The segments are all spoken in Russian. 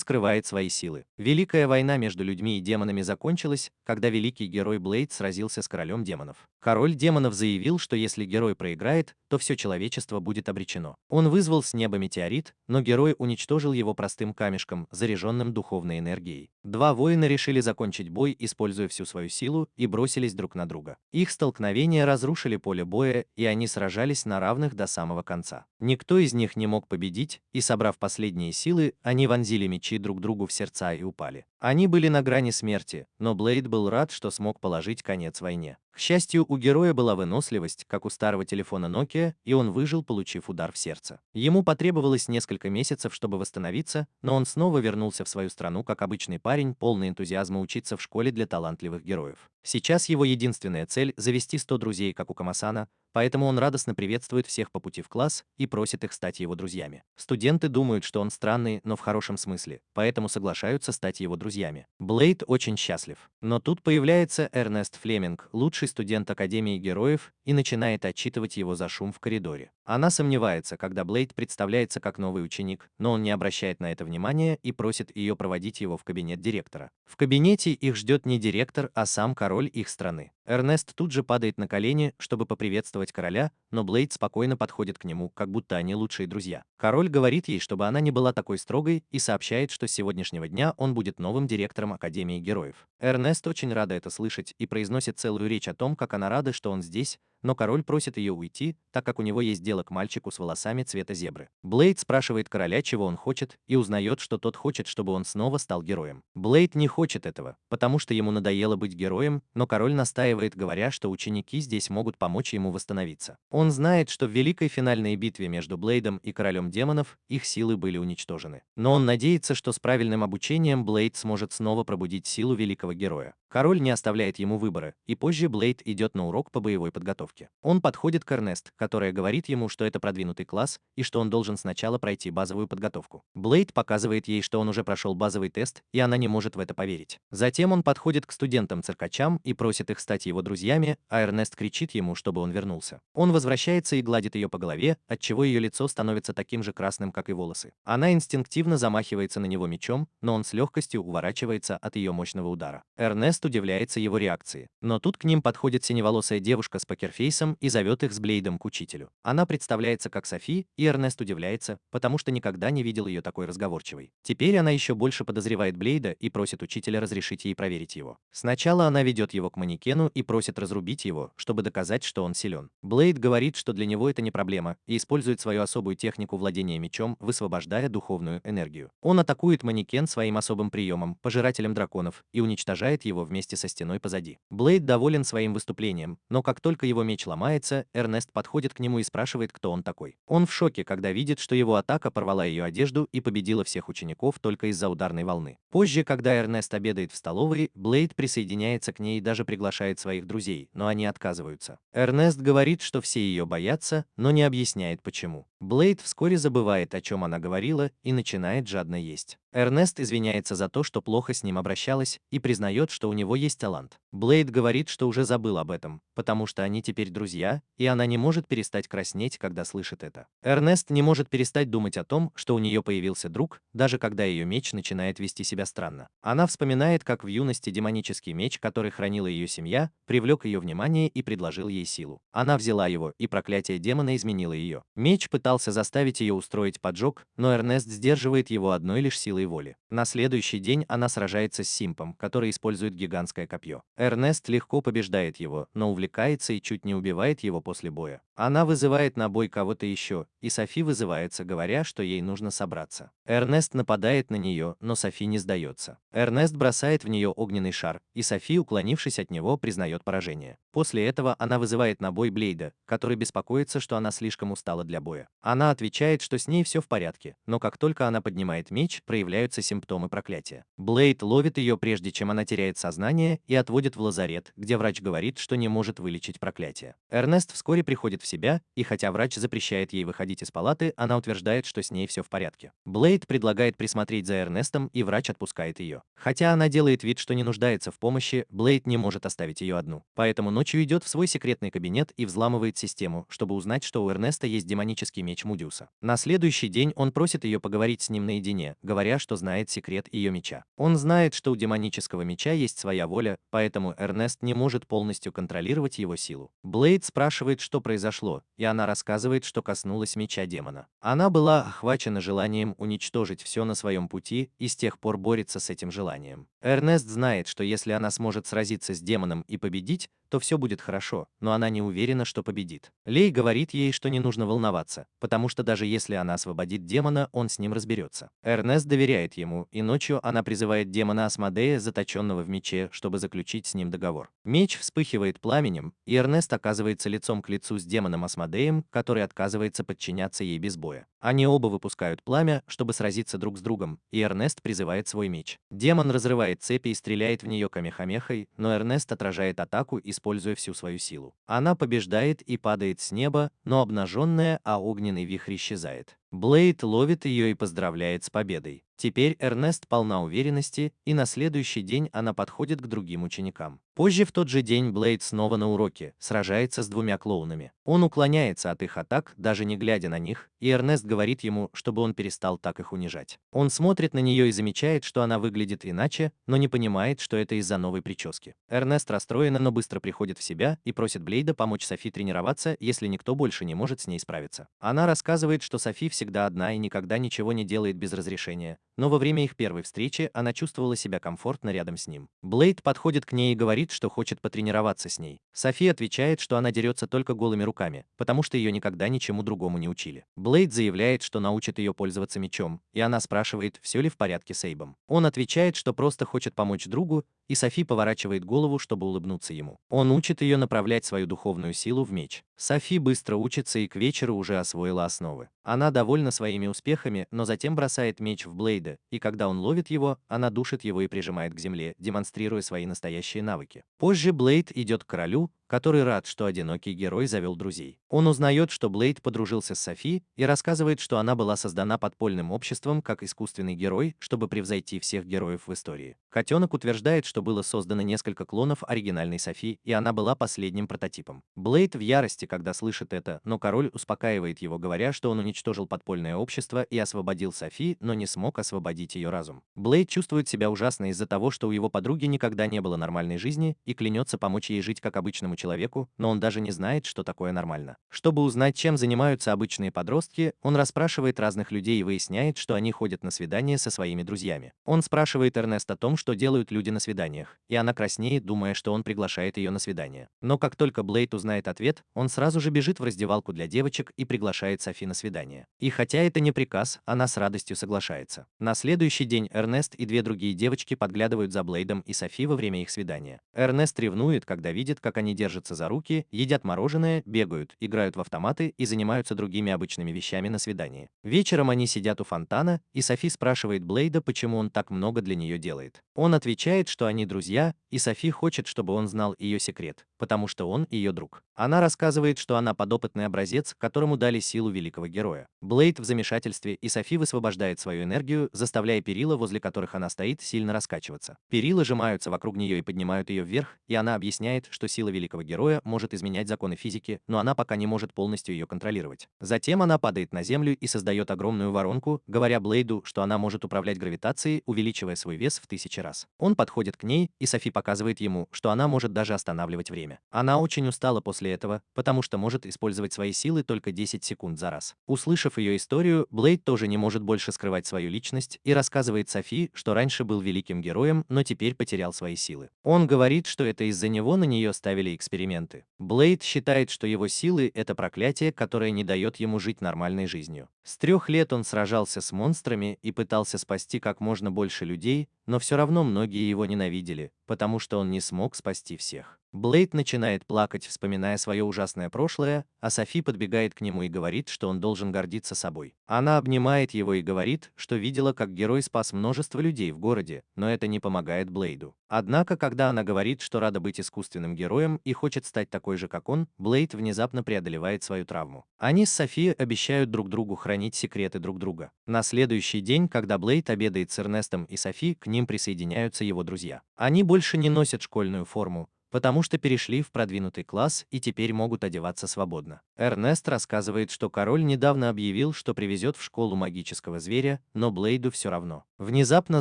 скрывает свои силы. Великая война между людьми и демонами закончилась, когда великий герой Блейд сразился с королем демонов. Король демонов заявил, что если герой проиграет, то все человечество будет обречено. Он вызвал с неба метеорит, но герой уничтожил его простым камешком, заряженным духовной энергией. Два воина решили закончить бой, используя всю свою силу, и бросились друг на друга. Их столкновения разрушили поле боя, и они сражались на равных до самого конца. Никто из них не мог победить, и собрав последние силы, они вонзили мечи друг другу в сердца и упали. Они были на грани смерти, но Блейд был рад, что смог положить конец войне. К счастью, у героя была выносливость, как у старого телефона Nokia, и он выжил, получив удар в сердце. Ему потребовалось несколько месяцев, чтобы восстановиться, но он снова вернулся в свою страну как обычный парень, полный энтузиазма учиться в школе для талантливых героев. Сейчас его единственная цель – завести 100 друзей, как у Камасана, поэтому он радостно приветствует всех по пути в класс и просит их стать его друзьями. Студенты думают, что он странный, но в хорошем смысле, поэтому соглашаются стать его друзьями. Блейд очень счастлив. Но тут появляется Эрнест Флеминг, лучший студент Академии героев, и начинает отчитывать его за шум в коридоре. Она сомневается, когда Блейд представляется как новый ученик, но он не обращает на это внимания и просит ее проводить его в кабинет директора. В кабинете их ждет не директор, а сам король их страны. Эрнест тут же падает на колени, чтобы поприветствовать короля, но Блейд спокойно подходит к нему, как будто они лучшие друзья. Король говорит ей, чтобы она не была такой строгой, и сообщает, что с сегодняшнего дня он будет новым директором Академии героев. Эрнест очень рада это слышать и произносит целую речь о том, как она рада, что он здесь, но король просит ее уйти, так как у него есть дело к мальчику с волосами цвета зебры. Блейд спрашивает короля, чего он хочет, и узнает, что тот хочет, чтобы он снова стал героем. Блейд не хочет этого, потому что ему надоело быть героем, но король настаивает, говоря, что ученики здесь могут помочь ему восстановиться. Он знает, что в великой финальной битве между Блейдом и королем демонов их силы были уничтожены. Но он надеется, что с правильным обучением Блейд сможет снова пробудить силу великого героя. Король не оставляет ему выбора, и позже Блейд идет на урок по боевой подготовке. Он подходит к Эрнест, которая говорит ему, что это продвинутый класс, и что он должен сначала пройти базовую подготовку. Блейд показывает ей, что он уже прошел базовый тест, и она не может в это поверить. Затем он подходит к студентам-циркачам и просит их стать его друзьями, а Эрнест кричит ему, чтобы он вернулся. Он возвращается и гладит ее по голове, отчего ее лицо становится таким же красным, как и волосы. Она инстинктивно замахивается на него мечом, но он с легкостью уворачивается от ее мощного удара. Эрнест удивляется его реакции. Но тут к ним подходит синеволосая девушка с покерфейсом и зовет их с Блейдом к учителю. Она представляется как Софи, и Эрнест удивляется, потому что никогда не видел ее такой разговорчивой. Теперь она еще больше подозревает Блейда и просит учителя разрешить ей проверить его. Сначала она ведет его к манекену и просит разрубить его, чтобы доказать, что он силен. Блейд говорит, что для него это не проблема, и использует свою особую технику владения мечом, высвобождая духовную энергию. Он атакует манекен своим особым приемом, пожирателем драконов, и уничтожает его вместе со стеной позади. Блейд доволен своим выступлением, но как только его меч ломается, Эрнест подходит к нему и спрашивает, кто он такой. Он в шоке, когда видит, что его атака порвала ее одежду и победила всех учеников только из-за ударной волны. Позже, когда Эрнест обедает в столовой, Блейд присоединяется к ней и даже приглашает своих друзей, но они отказываются. Эрнест говорит, что все ее боятся, но не объясняет почему. Блейд вскоре забывает, о чем она говорила, и начинает жадно есть. Эрнест извиняется за то, что плохо с ним обращалась, и признает, что у него есть талант. Блейд говорит, что уже забыл об этом, потому что они теперь друзья, и она не может перестать краснеть, когда слышит это. Эрнест не может перестать думать о том, что у нее появился друг, даже когда ее меч начинает вести себя странно. Она вспоминает, как в юности демонический меч, который хранила ее семья, привлек ее внимание и предложил ей силу. Она взяла его, и проклятие демона изменило ее. Меч пытался заставить ее устроить поджог, но Эрнест сдерживает его одной лишь силой воли. На следующий день она сражается с Симпом, который использует гигантское копье. Эрнест легко побеждает его, но увлекается и чуть не убивает его после боя. Она вызывает на бой кого-то еще, и Софи вызывается, говоря, что ей нужно собраться. Эрнест нападает на нее, но Софи не сдается. Эрнест бросает в нее огненный шар, и Софи, уклонившись от него, признает поражение. После этого она вызывает на бой Блейда, который беспокоится, что она слишком устала для боя. Она отвечает, что с ней все в порядке, но как только она поднимает меч, проявляются симптомы проклятия. Блейд ловит ее, прежде чем она теряет сознание, и отводит в лазарет, где врач говорит, что не может вылечить проклятие. Эрнест вскоре приходит в себя, и хотя врач запрещает ей выходить из палаты, она утверждает, что с ней все в порядке. Блейд предлагает присмотреть за Эрнестом, и врач отпускает ее. Хотя она делает вид, что не нуждается в помощи, Блейд не может оставить ее одну. Поэтому ночью идет в свой секретный кабинет и взламывает систему, чтобы узнать, что у Эрнеста есть демонический меч меч Мудиуса. На следующий день он просит ее поговорить с ним наедине, говоря, что знает секрет ее меча. Он знает, что у демонического меча есть своя воля, поэтому Эрнест не может полностью контролировать его силу. Блейд спрашивает, что произошло, и она рассказывает, что коснулась меча демона. Она была охвачена желанием уничтожить все на своем пути и с тех пор борется с этим желанием. Эрнест знает, что если она сможет сразиться с демоном и победить, то все будет хорошо, но она не уверена, что победит. Лей говорит ей, что не нужно волноваться, потому что даже если она освободит демона, он с ним разберется. Эрнест доверяет ему, и ночью она призывает демона Асмодея, заточенного в мече, чтобы заключить с ним договор. Меч вспыхивает пламенем, и Эрнест оказывается лицом к лицу с демоном Асмодеем, который отказывается подчиняться ей без боя. Они оба выпускают пламя, чтобы сразиться друг с другом, и Эрнест призывает свой меч. Демон разрывает цепи и стреляет в нее камехамехой, но Эрнест отражает атаку, используя всю свою силу. Она побеждает и падает с неба, но обнаженная, а огненный вихрь исчезает. Блейд ловит ее и поздравляет с победой. Теперь Эрнест полна уверенности, и на следующий день она подходит к другим ученикам. Позже в тот же день Блейд снова на уроке, сражается с двумя клоунами. Он уклоняется от их атак, даже не глядя на них, и Эрнест говорит ему, чтобы он перестал так их унижать. Он смотрит на нее и замечает, что она выглядит иначе, но не понимает, что это из-за новой прически. Эрнест расстроена, но быстро приходит в себя и просит Блейда помочь Софи тренироваться, если никто больше не может с ней справиться. Она рассказывает, что Софи всегда одна и никогда ничего не делает без разрешения, но во время их первой встречи она чувствовала себя комфортно рядом с ним. Блейд подходит к ней и говорит, что хочет потренироваться с ней. Софи отвечает, что она дерется только голыми руками, потому что ее никогда ничему другому не учили. Блейд заявляет, что научит ее пользоваться мечом, и она спрашивает, все ли в порядке с Эйбом. Он отвечает, что просто хочет помочь другу, и Софи поворачивает голову, чтобы улыбнуться ему. Он учит ее направлять свою духовную силу в меч. Софи быстро учится и к вечеру уже освоила основы. Она довольна своими успехами, но затем бросает меч в Блейда, и когда он ловит его, она душит его и прижимает к земле, демонстрируя свои настоящие навыки. Позже Блейд идет к королю, который рад, что одинокий герой завел друзей. Он узнает, что Блейд подружился с Софи и рассказывает, что она была создана подпольным обществом как искусственный герой, чтобы превзойти всех героев в истории. Котенок утверждает, что было создано несколько клонов оригинальной Софи, и она была последним прототипом. Блейд в ярости, когда слышит это, но король успокаивает его, говоря, что он уничтожил подпольное общество и освободил Софи, но не смог освободить ее разум. Блейд чувствует себя ужасно из-за того, что у его подруги никогда не было нормальной жизни, и клянется помочь ей жить как обычному человеку, но он даже не знает, что такое нормально. Чтобы узнать, чем занимаются обычные подростки, он расспрашивает разных людей и выясняет, что они ходят на свидания со своими друзьями. Он спрашивает Эрнест о том, что делают люди на свиданиях, и она краснеет, думая, что он приглашает ее на свидание. Но как только Блейд узнает ответ, он сразу же бежит в раздевалку для девочек и приглашает Софи на свидание. И хотя это не приказ, она с радостью соглашается. На следующий день Эрнест и две другие девочки подглядывают за Блейдом и Софи во время их свидания. Эрнест ревнует, когда видит, как они держатся за руки, едят мороженое, бегают, играют в автоматы и занимаются другими обычными вещами на свидании. Вечером они сидят у фонтана, и Софи спрашивает Блейда, почему он так много для нее делает. Он отвечает, что они друзья, и Софи хочет, чтобы он знал ее секрет, потому что он ее друг. Она рассказывает, что она подопытный образец, которому дали силу великого героя. Блейд в замешательстве, и Софи высвобождает свою энергию, заставляя перила, возле которых она стоит, сильно раскачиваться. Перила сжимаются вокруг нее и поднимают ее вверх, и она объясняет, что сила великого героя может изменять законы физики, но она пока не может полностью ее контролировать. Затем она падает на землю и создает огромную воронку, говоря Блейду, что она может управлять гравитацией, увеличивая свой вес в 1000 раз. Он подходит к ней, и Софи показывает ему, что она может даже останавливать время. Она очень устала после этого, потому что может использовать свои силы только 10 секунд за раз. Услышав ее историю, Блейд тоже не может больше скрывать свою личность и рассказывает Софи, что раньше был великим героем, но теперь потерял свои силы. Он говорит, что это из-за него на нее ставили эксперименты. Блейд считает, что его силы — это проклятие, которое не дает ему жить нормальной жизнью. С 3 лет он сражался с монстрами и пытался спасти как можно больше людей, но все равно многие его ненавидели, потому что он не смог спасти всех. Блейд начинает плакать, вспоминая свое ужасное прошлое, а Софи подбегает к нему и говорит, что он должен гордиться собой. Она обнимает его и говорит, что видела, как герой спас множество людей в городе, но это не помогает Блейду. Однако, когда она говорит, что рада быть искусственным героем и хочет стать такой же, как он, Блейд внезапно преодолевает свою травму. Они с Софи обещают друг другу хранить секреты друг друга. На следующий день, когда Блейд обедает с Эрнестом и Софи, к ним присоединяются его друзья. Они больше не носят школьную форму, потому что перешли в продвинутый класс и теперь могут одеваться свободно. Эрнест рассказывает, что король недавно объявил, что привезет в школу магического зверя, но Блейду все равно. Внезапно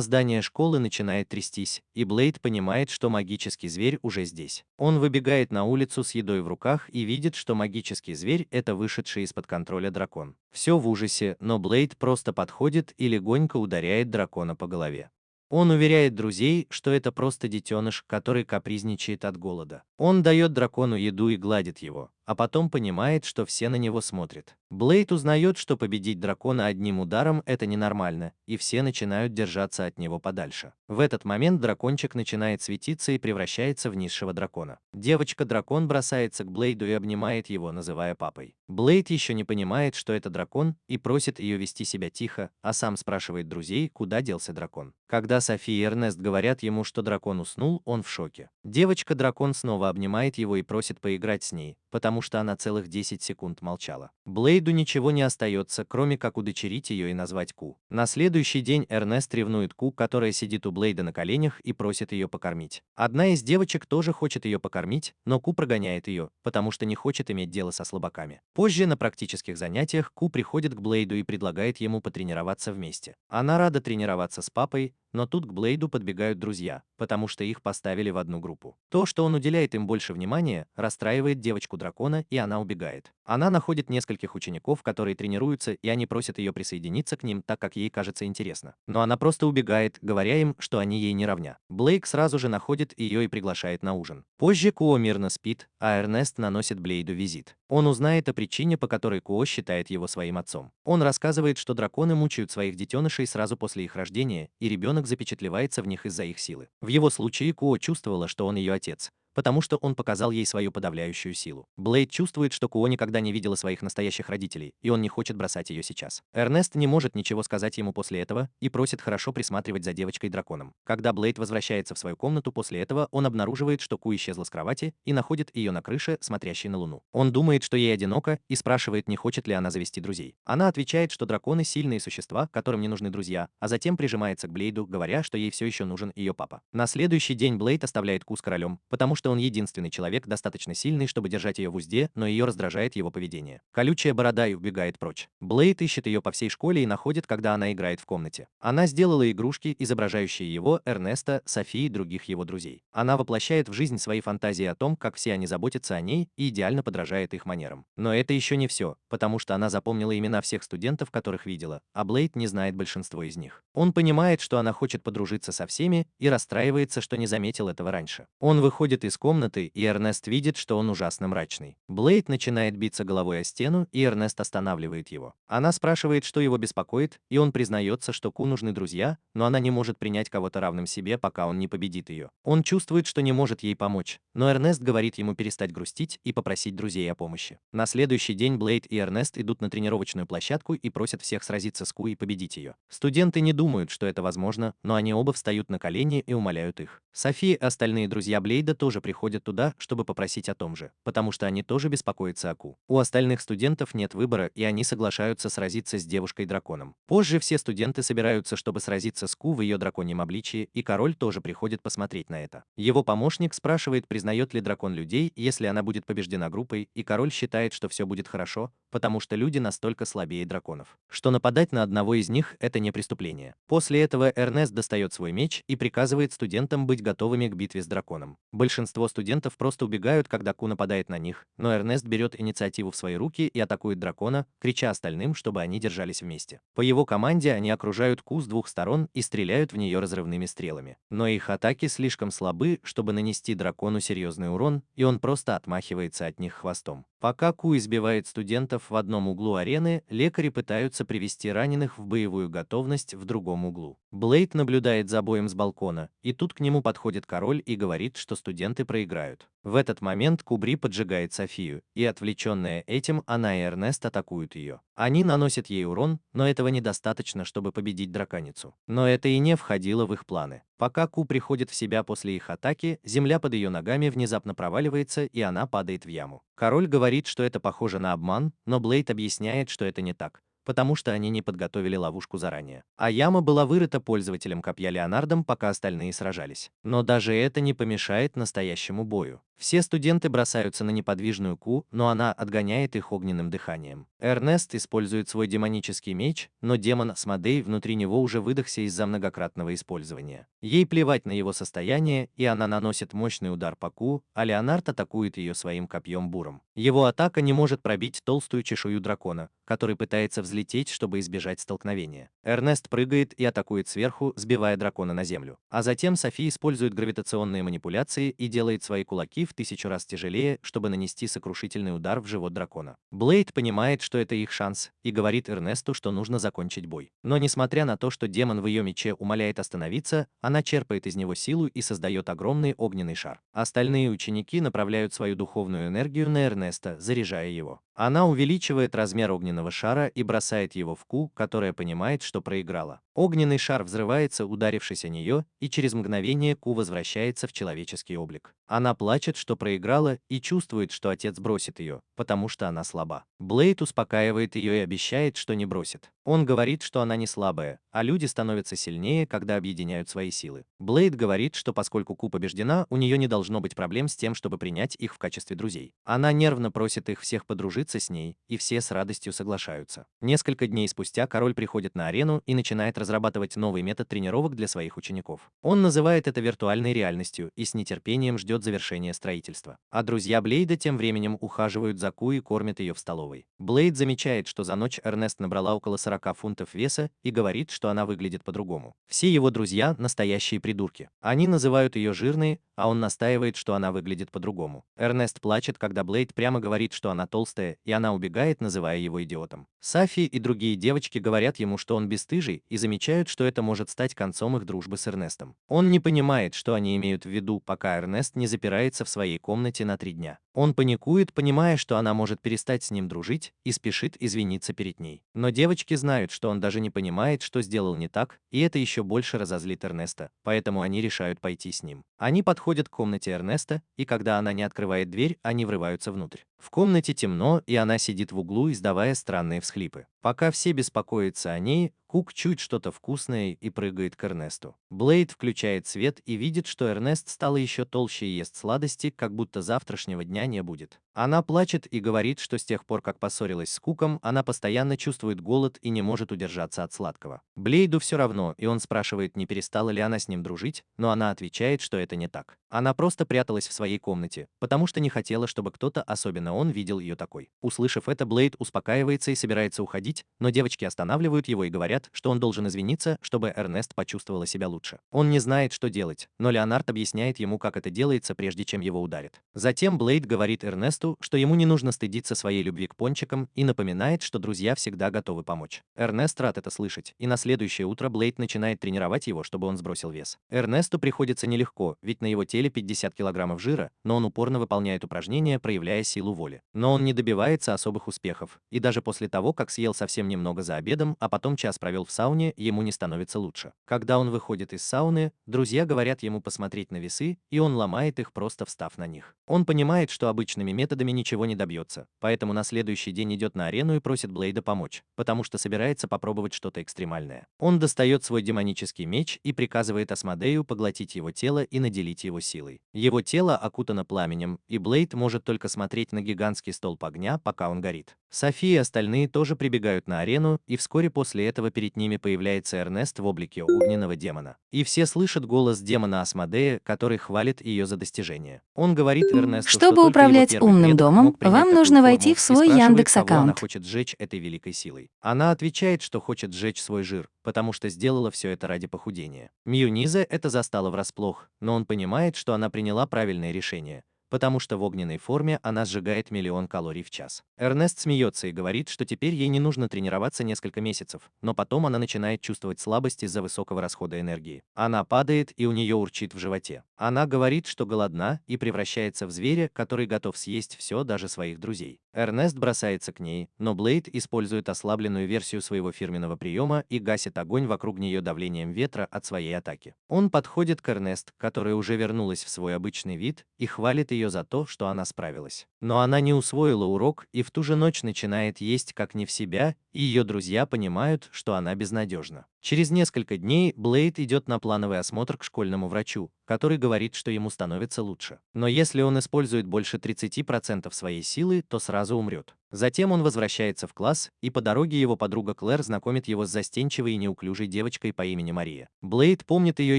здание школы начинает трястись, и Блейд понимает, что магический зверь уже здесь. Он выбегает на улицу с едой в руках и видит, что магический зверь — это вышедший из-под контроля дракон. Все в ужасе, но Блейд просто подходит и легонько ударяет дракона по голове. Он уверяет друзей, что это просто детеныш, который капризничает от голода. Он дает дракону еду и гладит его, а потом понимает, что все на него смотрят. Блейд узнает, что победить дракона одним ударом — это ненормально, и все начинают держаться от него подальше. В этот момент дракончик начинает светиться и превращается в низшего дракона. Девочка-дракон бросается к Блейду и обнимает его, называя папой. Блейд еще не понимает, что это дракон, и просит ее вести себя тихо, а сам спрашивает друзей, куда делся дракон. Когда Софи и Эрнест говорят ему, что дракон уснул, он в шоке. Девочка-дракон снова обнимает его и просит поиграть с ней, потому что она целых 10 секунд молчала. Блейду ничего не остается, кроме как удочерить ее и назвать Ку. На следующий день Эрнест ревнует Ку, которая сидит у Блейда на коленях, и просит ее покормить. Одна из девочек тоже хочет ее покормить, но Ку прогоняет ее, потому что не хочет иметь дело со слабаками. Позже на практических занятиях Ку приходит к Блейду и предлагает ему потренироваться вместе. Она рада тренироваться с папой, но тут к Блейду подбегают друзья, потому что их поставили в одну группу. То, что он уделяет им больше внимания, расстраивает девочку-дракона, и она убегает. Она находит нескольких учеников, которые тренируются, и они просят ее присоединиться к ним, так как ей кажется интересно. Но она просто убегает, говоря им, что они ей не равня. Блейк сразу же находит ее и приглашает на ужин. Позже Куо мирно спит, а Эрнест наносит Блейду визит. Он узнает о причине, по которой Куо считает его своим отцом. Он рассказывает, что драконы мучают своих детенышей сразу после их рождения, и ребенок запечатлевается в них из-за их силы. В его случае Куо чувствовала, что он ее отец, потому что он показал ей свою подавляющую силу. Блейд чувствует, что Куо никогда не видела своих настоящих родителей, и он не хочет бросать ее сейчас. Эрнест не может ничего сказать ему после этого и просит хорошо присматривать за девочкой-драконом. Когда Блейд возвращается в свою комнату после этого, он обнаруживает, что Ку исчезла с кровати и находит ее на крыше, смотрящей на луну. Он думает, что ей одиноко, и спрашивает, не хочет ли она завести друзей. Она отвечает, что драконы — сильные существа, которым не нужны друзья, а затем прижимается к Блейду, говоря, что ей все еще нужен ее папа. На следующий день Блейд оставляет Ку с королем, потому что он единственный человек, достаточно сильный, чтобы держать ее в узде, но ее раздражает его поведение. Колючая борода и убегает прочь. Блейд ищет ее по всей школе и находит, когда она играет в комнате. Она сделала игрушки, изображающие его, Эрнеста, Софи и других его друзей. Она воплощает в жизнь свои фантазии о том, как все они заботятся о ней, и идеально подражает их манерам. Но это еще не все, потому что она запомнила имена всех студентов, которых видела, а Блейд не знает большинство из них. Он понимает, что она хочет подружиться со всеми, и расстраивается, что не заметил этого раньше. Он выходит из комнаты, и Эрнест видит, что он ужасно мрачный. Блейд начинает биться головой о стену, и Эрнест останавливает его. Она спрашивает, что его беспокоит, и он признается, что Ку нужны друзья, но она не может принять кого-то равным себе, пока он не победит ее. Он чувствует, что не может ей помочь, но Эрнест говорит ему перестать грустить и попросить друзей о помощи. На следующий день Блейд и Эрнест идут на тренировочную площадку и просят всех сразиться с Ку и победить ее. Студенты не думают, что это возможно, но они оба встают на колени и умоляют их. Софи и остальные друзья Блейда тоже приходят туда, чтобы попросить о том же, потому что они тоже беспокоятся о Ку. У остальных студентов нет выбора, и они соглашаются сразиться с девушкой-драконом. Позже все студенты собираются, чтобы сразиться с Ку в ее драконьем обличии, и король тоже приходит посмотреть на это. Его помощник спрашивает, признает ли дракон людей, если она будет побеждена группой, и король считает, что все будет хорошо, потому что люди настолько слабее драконов, что нападать на одного из них — это не преступление. После этого Эрнест достает свой меч и приказывает студентам быть готовыми к битве с драконом. Большинство студентов просто убегают, когда Ку нападает на них, но Эрнест берет инициативу в свои руки и атакует дракона, крича остальным, чтобы они держались вместе. По его команде они окружают Ку с двух сторон и стреляют в нее разрывными стрелами. Но их атаки слишком слабы, чтобы нанести дракону серьезный урон, и он просто отмахивается от них хвостом. Пока Ку избивает студентов в одном углу арены, лекари пытаются привести раненых в боевую готовность в другом углу. Блейд наблюдает за боем с балкона, и тут к нему подходит король и говорит, что студенты проиграют. В этот момент Кубри поджигает Софию, и отвлеченная этим, она и Эрнест атакуют ее. Они наносят ей урон, но этого недостаточно, чтобы победить драконицу. Но это и не входило в их планы. Пока Ку приходит в себя после их атаки, земля под ее ногами внезапно проваливается, и она падает в яму. Король говорит, что это похоже на обман, но Блейд объясняет, что это не так, потому что они не подготовили ловушку заранее. А яма была вырыта пользователем копья Леонардом, пока остальные сражались. Но даже это не помешает настоящему бою. Все студенты бросаются на неподвижную Ку, но она отгоняет их огненным дыханием. Эрнест использует свой демонический меч, но демон Асмодей внутри него уже выдохся из-за многократного использования. Ей плевать на его состояние, и она наносит мощный удар по Ку, а Леонард атакует ее своим копьем буром. Его атака не может пробить толстую чешую дракона, который пытается взлететь, чтобы избежать столкновения. Эрнест прыгает и атакует сверху, сбивая дракона на землю. А затем Софи использует гравитационные манипуляции и делает свои кулаки в 1000 раз тяжелее, чтобы нанести сокрушительный удар в живот дракона. Блейд понимает, что это их шанс, и говорит Эрнесту, что нужно закончить бой. Но несмотря на то, что демон в ее мече умоляет остановиться, она черпает из него силу и создает огромный огненный шар. Остальные ученики направляют свою духовную энергию на Эрнеста, заряжая его. Она увеличивает размер огненного шара и бросает его в Ку, которая понимает, что проиграла. Огненный шар взрывается, ударившись о нее, и через мгновение Ку возвращается в человеческий облик. Она плачет, что проиграла, и чувствует, что отец бросит ее, потому что она слаба. Блейд успокаивает ее и обещает, что не бросит. Он говорит, что она не слабая, а люди становятся сильнее, когда объединяют свои силы. Блейд говорит, что поскольку Ку побеждена, у нее не должно быть проблем с тем, чтобы принять их в качестве друзей. Она нервно просит их всех подружиться с ней, и все с радостью соглашаются. Несколько дней спустя король приходит на арену и начинает разрабатывать новый метод тренировок для своих учеников. Он называет это виртуальной реальностью и с нетерпением ждет завершения строительства. А друзья Блейда тем временем ухаживают за Ку и кормят ее в столовой. Блейд замечает, что за ночь Эрнест набрала около 40 фунтов веса и говорит, что она выглядит по-другому. Все его друзья – настоящие придурки. Они называют ее жирной, а он настаивает, что она выглядит по-другому. Эрнест плачет, когда Блейд прямо говорит, что она толстая, и она убегает, называя его идиотом. Сафи и другие девочки говорят ему, что он бесстыжий, и замечают, что это может стать концом их дружбы с Эрнестом. Он не понимает, что они имеют в виду, пока Эрнест не запирается в своей комнате на 3 дня. Он паникует, понимая, что она может перестать с ним дружить, и спешит извиниться перед ней. Но девочки знают, что он даже не понимает, что сделал не так, и это еще больше разозлит Эрнеста, поэтому они решают пойти с ним. Они подходят к комнате Эрнеста, и когда она не открывает дверь, они врываются внутрь. В комнате темно, и она сидит в углу, издавая странные всхлипы. Пока все беспокоятся о ней, Кук чует что-то вкусное и прыгает к Эрнесту. Блейд включает свет и видит, что Эрнест стала еще толще и ест сладости, как будто завтрашнего дня не будет. Она плачет и говорит, что с тех пор, как поссорилась с Куком, она постоянно чувствует голод и не может удержаться от сладкого. Блейду все равно, и он спрашивает, не перестала ли она с ним дружить, но она отвечает, что это не так. Она просто пряталась в своей комнате, потому что не хотела, чтобы кто-то, особенно он, видел ее такой. Услышав это, Блейд успокаивается и собирается уходить, но девочки останавливают его и говорят, что он должен извиниться, чтобы Эрнест почувствовала себя лучше. Он не знает, что делать, но Леонард объясняет ему, как это делается, прежде чем его ударят. Затем Блейд говорит Эрнесту, что ему не нужно стыдиться своей любви к пончикам, и напоминает, что друзья всегда готовы помочь. Эрнест рад это слышать, и на следующее утро Блейд начинает тренировать его, чтобы он сбросил вес. Эрнесту приходится нелегко, ведь на его теле 50 килограммов жира, но он упорно выполняет упражнения, проявляя силу воли. Но он не добивается особых успехов, и даже после того, как съел совсем немного за обедом, а потом час провел в сауне, ему не становится лучше. Когда он выходит из сауны, друзья говорят ему посмотреть на весы, и он ломает их, просто встав на них. Он понимает, что обычными методами ничего не добьется, поэтому на следующий день идет на арену и просит Блейда помочь, потому что собирается попробовать что-то экстремальное. Он достает свой демонический меч и приказывает Асмодею поглотить его тело и наделить его силой. Его тело окутано пламенем, и Блейд может только смотреть на гигантский столб огня, пока он горит. Софи и остальные тоже прибегают на арену, и вскоре после этого перед ними появляется Эрнест в облике огненного демона. И все слышат голос демона Асмодея, который хвалит ее за достижение. Он говорит Эрнесту, что Чтобы только его управлять первый умным предок домом, мог принять вам такую нужно форму, войти в и свой спрашивает, Яндекс кого она аккаунт. хочет сжечь этой великой силой. Она отвечает, что хочет сжечь свой жир, потому что сделала все это ради похудения. Мьюниза это застало врасплох, но он понимает, что она приняла правильное решение, потому что в огненной форме она сжигает 1 000 000 калорий в час. Эрнест смеется и говорит, что теперь ей не нужно тренироваться несколько месяцев, но потом она начинает чувствовать слабость из-за высокого расхода энергии. Она падает, и у нее урчит в животе. Она говорит, что голодна и превращается в зверя, который готов съесть все, даже своих друзей. Эрнест бросается к ней, но Блейд использует ослабленную версию своего фирменного приема и гасит огонь вокруг нее давлением ветра от своей атаки. Он подходит к Эрнест, которая уже вернулась в свой обычный вид, и хвалит ее за то, что она справилась. Но она не усвоила урок и в ту же ночь начинает есть как не в себя, и ее друзья понимают, что она безнадежна. Через несколько дней Блейд идет на плановый осмотр к школьному врачу, который говорит, что ему становится лучше. Но если он использует больше 30% своей силы, то сразу умрет. Затем он возвращается в класс, и по дороге его подруга Клэр знакомит его с застенчивой и неуклюжей девочкой по имени Мария. Блейд помнит ее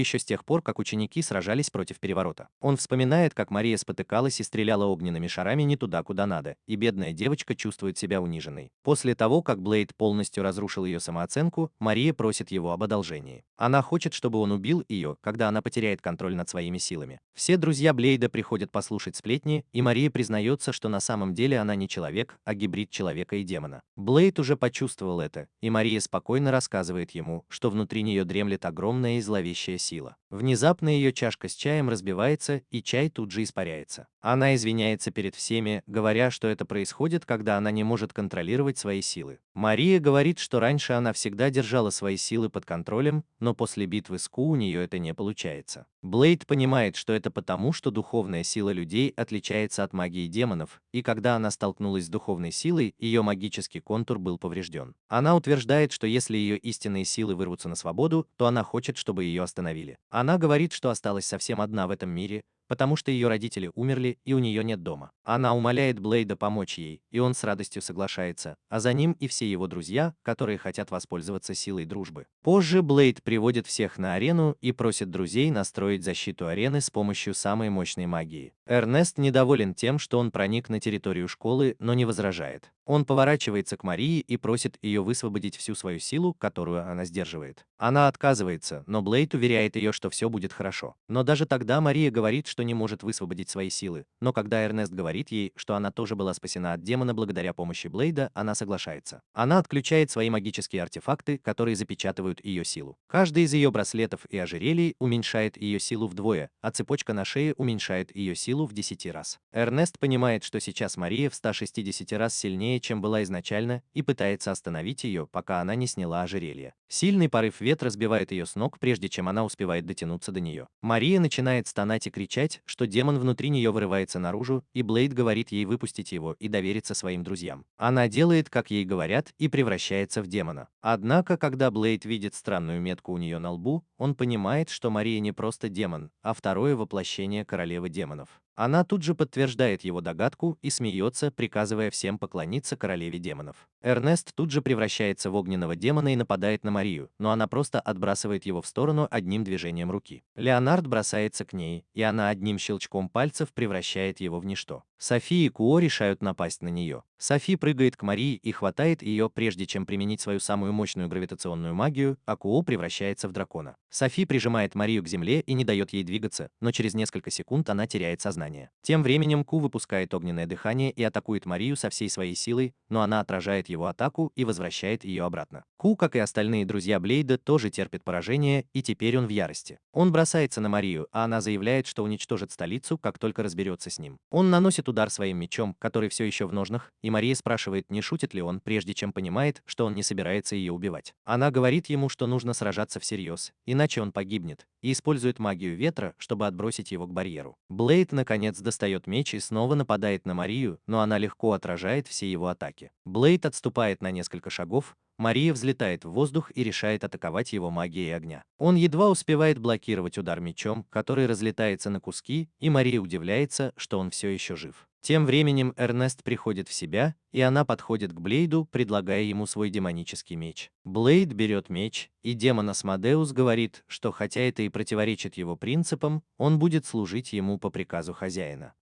еще с тех пор, как ученики сражались против переворота. Он вспоминает, как Мария спотыкалась и стреляла огненными шарами не туда, куда надо, и бедная девочка чувствует себя униженной. После того, как Блейд полностью разрушил ее самооценку, Мария просит его об одолжении. Она хочет, чтобы он убил ее, когда она потеряет контроль над своими силами. Все друзья Блейда приходят послушать сплетни, и Мария признается, что на самом деле она не человек, а гибрид человека и демона. Блейд уже почувствовал это, и Мария спокойно рассказывает ему, что внутри нее дремлет огромная и зловещая сила. Внезапно ее чашка с чаем разбивается, и чай тут же испаряется. Она извиняется перед всеми, говоря, что это происходит, когда она не может контролировать свои силы. Мария говорит, что раньше она всегда держала свои силы под контролем, но после битвы с Ку у нее это не получается. Блейд понимает, что это потому, что духовная сила людей отличается от магии демонов, и когда она столкнулась с духовной силой, ее магический контур был поврежден. Она утверждает, что если ее истинные силы вырвутся на свободу, то она хочет, чтобы ее остановили. Она говорит, что осталась совсем одна в этом мире, потому что ее родители умерли и у нее нет дома. Она умоляет Блейда помочь ей, и он с радостью соглашается, а за ним и все его друзья, которые хотят воспользоваться силой дружбы. Позже Блейд приводит всех на арену и просит друзей настроить защиту арены с помощью самой мощной магии. Эрнест недоволен тем, что он проник на территорию школы, но не возражает. Он поворачивается к Марии и просит ее высвободить всю свою силу, которую она сдерживает. Она отказывается, но Блейд уверяет ее, что все будет хорошо. Но даже тогда Мария говорит, что не может высвободить свои силы. Но когда Эрнест говорит ей, что она тоже была спасена от демона благодаря помощи Блейда, она соглашается. Она отключает свои магические артефакты, которые запечатывают ее силу. Каждый из ее браслетов и ожерелий уменьшает ее силу вдвое, а цепочка на шее уменьшает ее силу в 10 раз. Эрнест понимает, что сейчас Мария в 160 раз сильнее, чем была изначально, и пытается остановить ее, пока она не сняла ожерелье. Сильный порыв ветра сбивает ее с ног, прежде чем она успевает дотянуться до нее. Мария начинает стонать и кричать, что демон внутри нее вырывается наружу, и Блейд говорит ей выпустить его и довериться своим друзьям. Она делает, как ей говорят, и превращается в демона. Однако, когда Блейд видит странную метку у нее на лбу, он понимает, что Мария не просто демон, а второе воплощение королевы демонов. Она тут же подтверждает его догадку и смеется, приказывая всем поклониться королеве демонов. Эрнест тут же превращается в огненного демона и нападает на Марию, но она просто отбрасывает его в сторону одним движением руки. Леонард бросается к ней, и она одним щелчком пальцев превращает его в ничто. Софи и Куо решают напасть на нее. Софи прыгает к Марии и хватает ее, прежде чем применить свою самую мощную гравитационную магию, а Куо превращается в дракона. Софи прижимает Марию к земле и не дает ей двигаться, но через несколько секунд она теряет сознание. Тем временем Ку выпускает огненное дыхание и атакует Марию со всей своей силой, но она отражает его атаку и возвращает ее обратно. Ку, как и остальные друзья Блейда, тоже терпит поражение, и теперь он в ярости. Он бросается на Марию, а она заявляет, что уничтожит столицу, как только разберется с ним. Он наносит удар своим мечом, который все еще в ножнах, и Мария спрашивает, не шутит ли он, прежде чем понимает, что он не собирается ее убивать. Она говорит ему, что нужно сражаться всерьез, иначе он погибнет, и использует магию ветра, чтобы отбросить его к барьеру. Блейд наконец достает меч и снова нападает на Марию, но она легко отражает все его атаки. Блейд отступает на несколько шагов, Мария взлетает в воздух и решает атаковать его магией огня. Он едва успевает блокировать удар мечом, который разлетается на куски, и Мария удивляется, что он все еще жив. Тем временем Эрнест приходит в себя, и она подходит к Блейду, предлагая ему свой демонический меч. Блейд берет меч, и демон Асмодеус говорит, что хотя это и противоречит его принципам, он будет служить ему по приказу хозяина.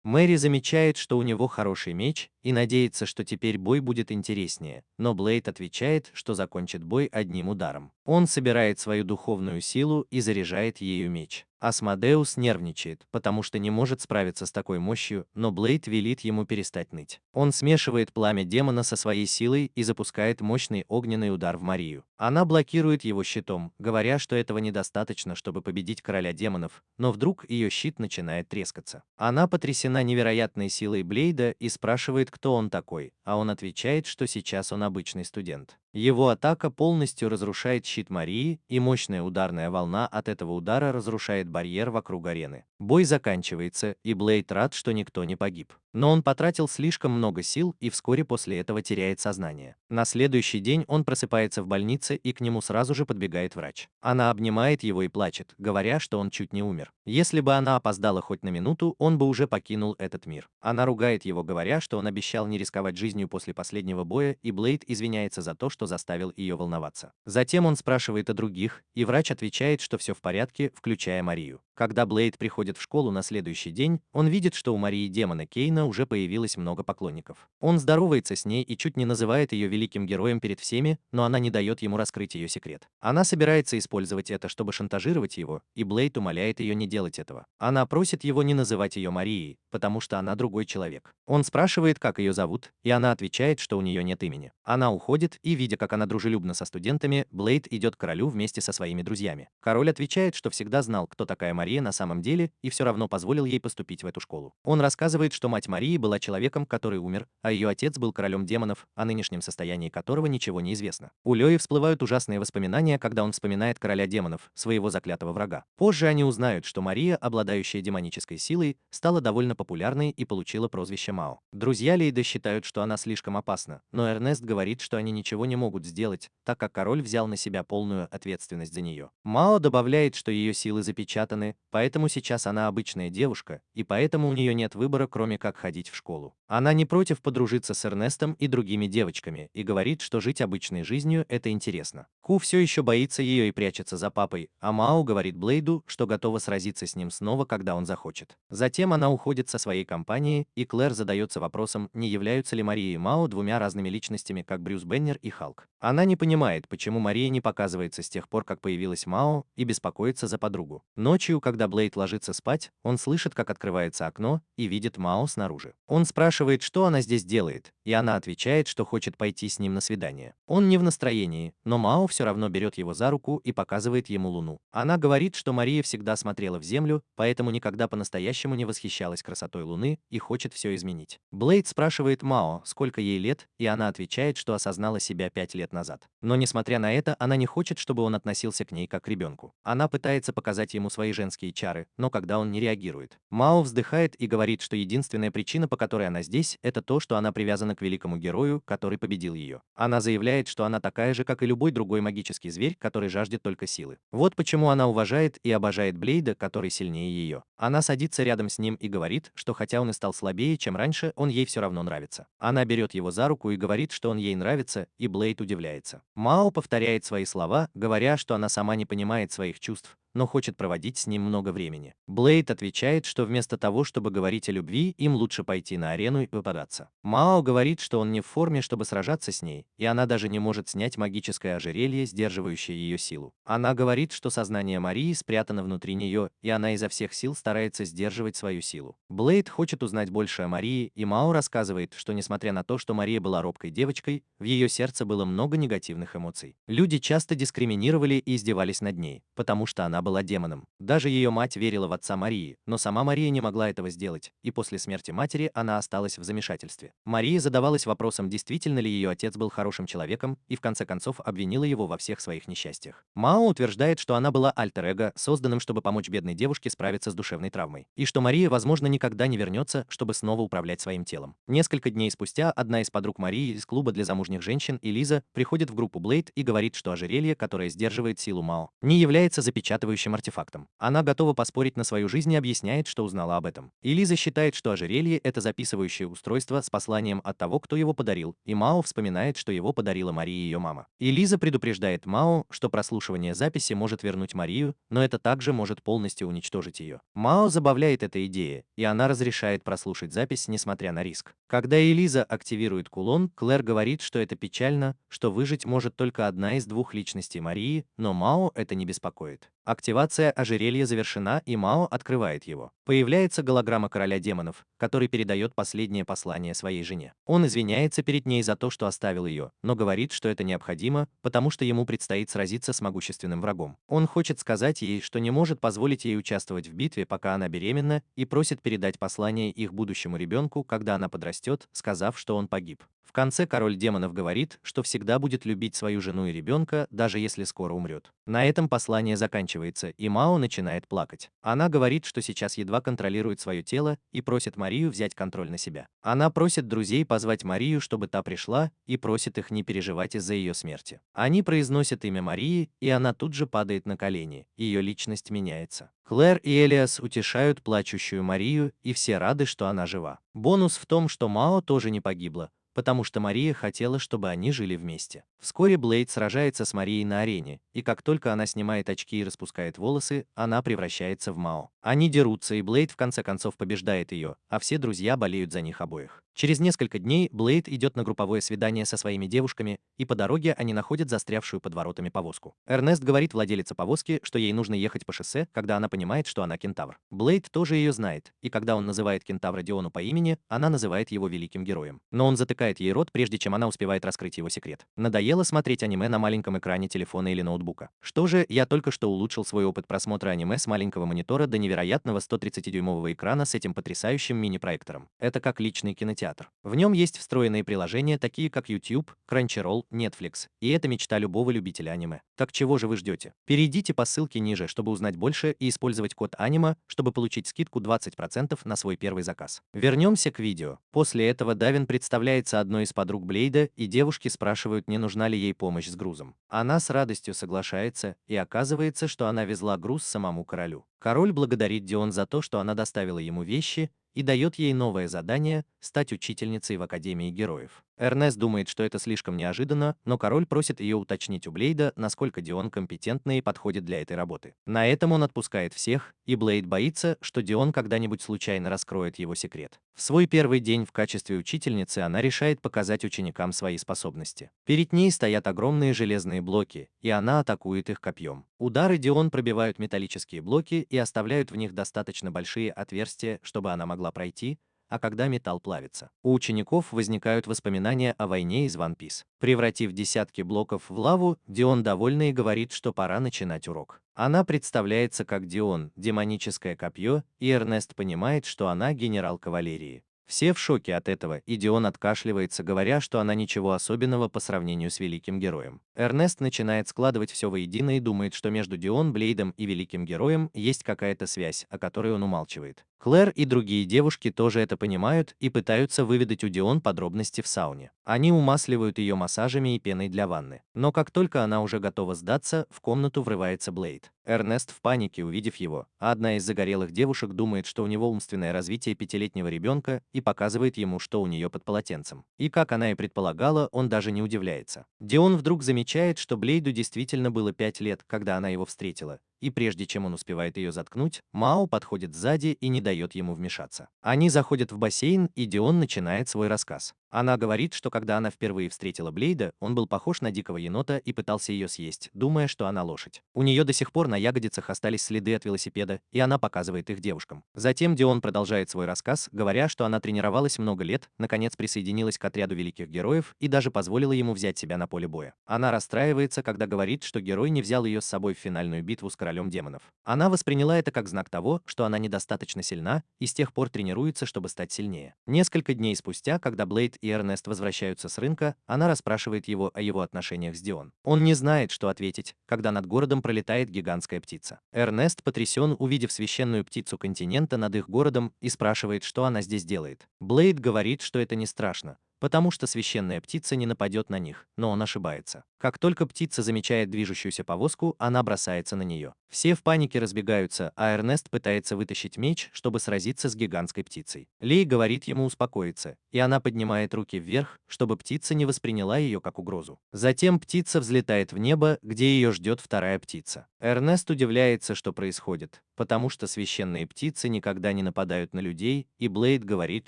Мэри замечает, что у него хороший меч, и надеется, что теперь бой будет интереснее, но Блейд отвечает, что закончит бой одним ударом. Он собирает свою духовную силу и заряжает ею меч. Асмодеус нервничает, потому что не может справиться с такой мощью, но Блейд велит ему перестать ныть. Он смешивает пламя демона со своей силой и запускает мощный огненный удар в Марию. Она блокирует его щитом, говоря, что этого недостаточно, чтобы победить короля демонов, но вдруг ее щит начинает трескаться. Она потрясена невероятной силой Блейда и спрашивает, кто он такой, а он отвечает, что сейчас он обычный студент. Его атака полностью разрушает щит Марии, и мощная ударная волна от этого удара разрушает барьер вокруг арены. Бой заканчивается, и Блейд рад, что никто не погиб. Но он потратил слишком много сил и вскоре после этого теряет сознание. На следующий день он просыпается в больнице, и к нему сразу же подбегает врач. Она обнимает его и плачет, говоря, что он чуть не умер. Если бы она опоздала хоть на минуту, он бы уже покинул этот мир. Она ругает его, говоря, что он обещал не рисковать жизнью после последнего боя, и Блейд извиняется за то, что заставил ее волноваться. Затем он спрашивает о других, и врач отвечает, что все в порядке, включая Марию. Когда Блейд приходит в школу на следующий день, он видит, что у Марии демона Кейна уже появилось много поклонников. Он здоровается с ней и чуть не называет ее великим героем перед всеми, но она не дает ему раскрыть ее секрет. Она собирается использовать это, чтобы шантажировать его, и Блейд умоляет ее не делать этого. Она просит его не называть ее Марией, потому что она другой человек. Он спрашивает, как ее зовут, и она отвечает, что у нее нет имени. Она уходит, и, видя, как она дружелюбна со студентами, Блейд идет к королю вместе со своими друзьями. Король отвечает, что всегда знал, кто такая Мария на самом деле, и все равно позволил ей поступить в эту школу. Он рассказывает, что мать Марии была человеком, который умер, а ее отец был королем демонов, о нынешнем состоянии которого ничего не известно. У Лёи всплывают ужасные воспоминания, когда он вспоминает короля демонов, своего заклятого врага. Позже они узнают, что Мария, обладающая демонической силой, стала довольно популярной и получила прозвище Мао. Друзья Лейда считают, что она слишком опасна, но Эрнест говорит, что они ничего не могут сделать, так как король взял на себя полную ответственность за нее. Мао добавляет, что ее силы запечатаны, поэтому сейчас она обычная девушка, и поэтому у нее нет выбора, кроме как ходить в школу. Она не против подружиться с Эрнестом и другими девочками, и говорит, что жить обычной жизнью – это интересно. Ку все еще боится ее и прячется за папой, а Мао говорит Блейду, что готова сразиться с ним снова, когда он захочет. Затем она уходит со своей компанией, и Клэр задается вопросом, не являются ли Мария и Мао двумя разными личностями, как Брюс Беннер и Халк. Она не понимает, почему Мария не показывается с тех пор, как появилась Мао, и беспокоится за подругу. Ночью, когда Блейд ложится спать, он слышит, как открывается окно, и видит Мао снаружи. Он спрашивает, что она здесь делает, и она отвечает, что хочет пойти с ним на свидание. Он не в настроении, но Мао все равно берет его за руку и показывает ему луну. Она говорит, что Мария всегда смотрела в землю, поэтому никогда по-настоящему не восхищалась красотой луны и хочет все изменить. Блейд спрашивает Мао, сколько ей лет, и она отвечает, что осознала себя 5 лет назад. Но несмотря на это, она не хочет, чтобы он относился к ней как к ребенку. Она пытается показать ему свои женские чары, но когда он не реагирует. Мао вздыхает и говорит, что единственная причина, по которой она здесь, это то, что она привязана к великому герою, который победил ее. Она заявляет, что она такая же, как и любой другой магический зверь, который жаждет только силы. Вот почему она уважает и обожает Блейда, который сильнее ее. Она садится рядом с ним и говорит, что хотя он и стал слабее, чем раньше, он ей все равно нравится. Она берет его за руку и говорит, что он ей нравится, и Блейд удивляется. Мао повторяет свои слова, говоря, что она сама не понимает своих чувств, но хочет проводить с ним много времени. Блейд отвечает, что вместо того, чтобы говорить о любви, им лучше пойти на арену и попадаться. Мао говорит, что он не в форме, чтобы сражаться с ней, и она даже не может снять магическое ожерелье, сдерживающее ее силу. Она говорит, что сознание Марии спрятано внутри нее, и она изо всех сил старается сдерживать свою силу. Блейд хочет узнать больше о Марии, и Мао рассказывает, что несмотря на то, что Мария была робкой девочкой, в ее сердце было много негативных эмоций. Люди часто дискриминировали и издевались над ней, потому что она была демоном. Даже ее мать верила в отца Марии, но сама Мария не могла этого сделать, и после смерти матери она осталась в замешательстве. Мария задавалась вопросом, действительно ли ее отец был хорошим человеком, и в конце концов обвинила его во всех своих несчастьях. Мао утверждает, что она была альтер-эго, созданным, чтобы помочь бедной девушке справиться с душевной травмой, и что Мария, возможно, никогда не вернется, чтобы снова управлять своим телом. Несколько дней спустя одна из подруг Марии из клуба для замужних женщин, Элиза, приходит в группу Блейд и говорит, что ожерелье, которое сдерживает силу Мао, не является запечатывающим артефактом. Она готова поспорить на свою жизнь и объясняет, что узнала об этом. Элиза считает, что ожерелье – это записывающее устройство с посланием от того, кто его подарил, и Мао вспоминает, что его подарила Мария и ее мама. Элиза предупреждает Мао, что прослушивание записи может вернуть Марию, но это также может полностью уничтожить ее. Мао забавляет эта идея, и она разрешает прослушать запись, несмотря на риск. Когда Элиза активирует кулон, Клэр говорит, что это печально, что выжить может только одна из двух личностей Марии, но Мао это не беспокоит. Активация ожерелья завершена, и Мао открывает его. Появляется голограмма короля демонов, который передает последнее послание своей жене. Он извиняется перед ней за то, что оставил ее, но говорит, что это необходимо, потому что ему предстоит сразиться с могущественным врагом. Он хочет сказать ей, что не может позволить ей участвовать в битве, пока она беременна, и просит передать послание их будущему ребенку, когда она подрастет, сказав, что он погиб. В конце король демонов говорит, что всегда будет любить свою жену и ребенка, даже если скоро умрет. На этом послание заканчивается, и Мао начинает плакать. Она говорит, что сейчас едва контролирует свое тело, и просит Марию взять контроль на себя. Она просит друзей позвать Марию, чтобы та пришла, и просит их не переживать из-за ее смерти. Они произносят имя Марии, и она тут же падает на колени, ее личность меняется. Клэр и Элиас утешают плачущую Марию, и все рады, что она жива. Бонус в том, что Мао тоже не погибла, потому что Мария хотела, чтобы они жили вместе. Вскоре Блейд сражается с Марией на арене, и как только она снимает очки и распускает волосы, она превращается в Мао. Они дерутся, и Блейд в конце концов побеждает ее, а все друзья болеют за них обоих. Через несколько дней Блейд идет на групповое свидание со своими девушками, и по дороге они находят застрявшую под воротами повозку. Эрнест говорит владелице повозки, что ей нужно ехать по шоссе, когда она понимает, что она кентавр. Блейд тоже ее знает, и когда он называет кентавра Диону по имени, она называет его великим героем. Но он затыкает ей рот, прежде чем она успевает раскрыть его секрет. Надоело смотреть аниме на маленьком экране телефона или ноутбука. Что же, я только что улучшил свой опыт просмотра аниме с маленького монитора до невероятного 130-дюймового экрана с этим потрясающим мини-проектором. Это как личный кинотеатр. В нем есть встроенные приложения, такие как YouTube, Crunchyroll, Netflix, и это мечта любого любителя аниме. Так чего же вы ждете? Перейдите по ссылке ниже, чтобы узнать больше и использовать код ANIMA, чтобы получить скидку 20% на свой первый заказ. Вернемся к видео. После этого Давин представляется одной из подруг Блейда, и девушки спрашивают, не нужна ли ей помощь с грузом. Она с радостью соглашается, и оказывается, что она везла груз самому королю. Король благодарит Дион за то, что она доставила ему вещи, и дает ей новое задание – стать учительницей в Академии героев. Эрнест думает, что это слишком неожиданно, но король просит ее уточнить у Блейда, насколько Дион компетентна и подходит для этой работы. На этом он отпускает всех, и Блейд боится, что Дион когда-нибудь случайно раскроет его секрет. В свой первый день в качестве учительницы она решает показать ученикам свои способности. Перед ней стоят огромные железные блоки, и она атакует их копьем. Удары Дион пробивают металлические блоки и оставляют в них достаточно большие отверстия, чтобы она могла пройти, а когда металл плавится. У учеников возникают воспоминания о войне из One Piece. Превратив десятки блоков в лаву, Дион довольна и говорит, что пора начинать урок. Она представляется как Дион, демоническое копье, и Эрнест понимает, что она генерал кавалерии. Все в шоке от этого, и Дион откашливается, говоря, что она ничего особенного по сравнению с великим героем. Эрнест начинает складывать все воедино и думает, что между Дион, Блейдом и великим героем есть какая-то связь, о которой он умалчивает. Клэр и другие девушки тоже это понимают и пытаются выведать у Дион подробности в сауне. Они умасливают ее массажами и пеной для ванны. Но как только она уже готова сдаться, в комнату врывается Блейд. Эрнест в панике, увидев его, а одна из загорелых девушек думает, что у него умственное развитие пятилетнего ребенка, и показывает ему, что у нее под полотенцем. И как она и предполагала, он даже не удивляется. Дион вдруг замечает, что Блейду действительно было 5 лет, когда она его встретила, и прежде чем он успевает ее заткнуть, Мао подходит сзади и не дает ему вмешаться. Они заходят в бассейн, и Дион начинает свой рассказ. Она говорит, что когда она впервые встретила Блейда, он был похож на дикого енота и пытался ее съесть, думая, что она лошадь. У нее до сих пор на ягодицах остались следы от велосипеда, и она показывает их девушкам. Затем Дион продолжает свой рассказ, говоря, что она тренировалась много лет, наконец присоединилась к отряду великих героев и даже позволила ему взять себя на поле боя. Она расстраивается, когда говорит, что герой не взял ее с собой в финальную битву с королем демонов. Она восприняла это как знак того, что она недостаточно сильна, и с тех пор тренируется, чтобы стать сильнее. Несколько дней спустя, когда Блейд и Эрнест возвращаются с рынка, она расспрашивает его о его отношениях с Дион. Он не знает, что ответить, когда над городом пролетает гигантская птица. Эрнест потрясен, увидев священную птицу континента над их городом, и спрашивает, что она здесь делает. Блейд говорит, что это не страшно, потому что священная птица не нападет на них, но он ошибается. Как только птица замечает движущуюся повозку, она бросается на нее. Все в панике разбегаются, а Эрнест пытается вытащить меч, чтобы сразиться с гигантской птицей. Лей говорит ему успокоиться, и она поднимает руки вверх, чтобы птица не восприняла ее как угрозу. Затем птица взлетает в небо, где ее ждет вторая птица. Эрнест удивляется, что происходит, потому что священные птицы никогда не нападают на людей, и Блейд говорит,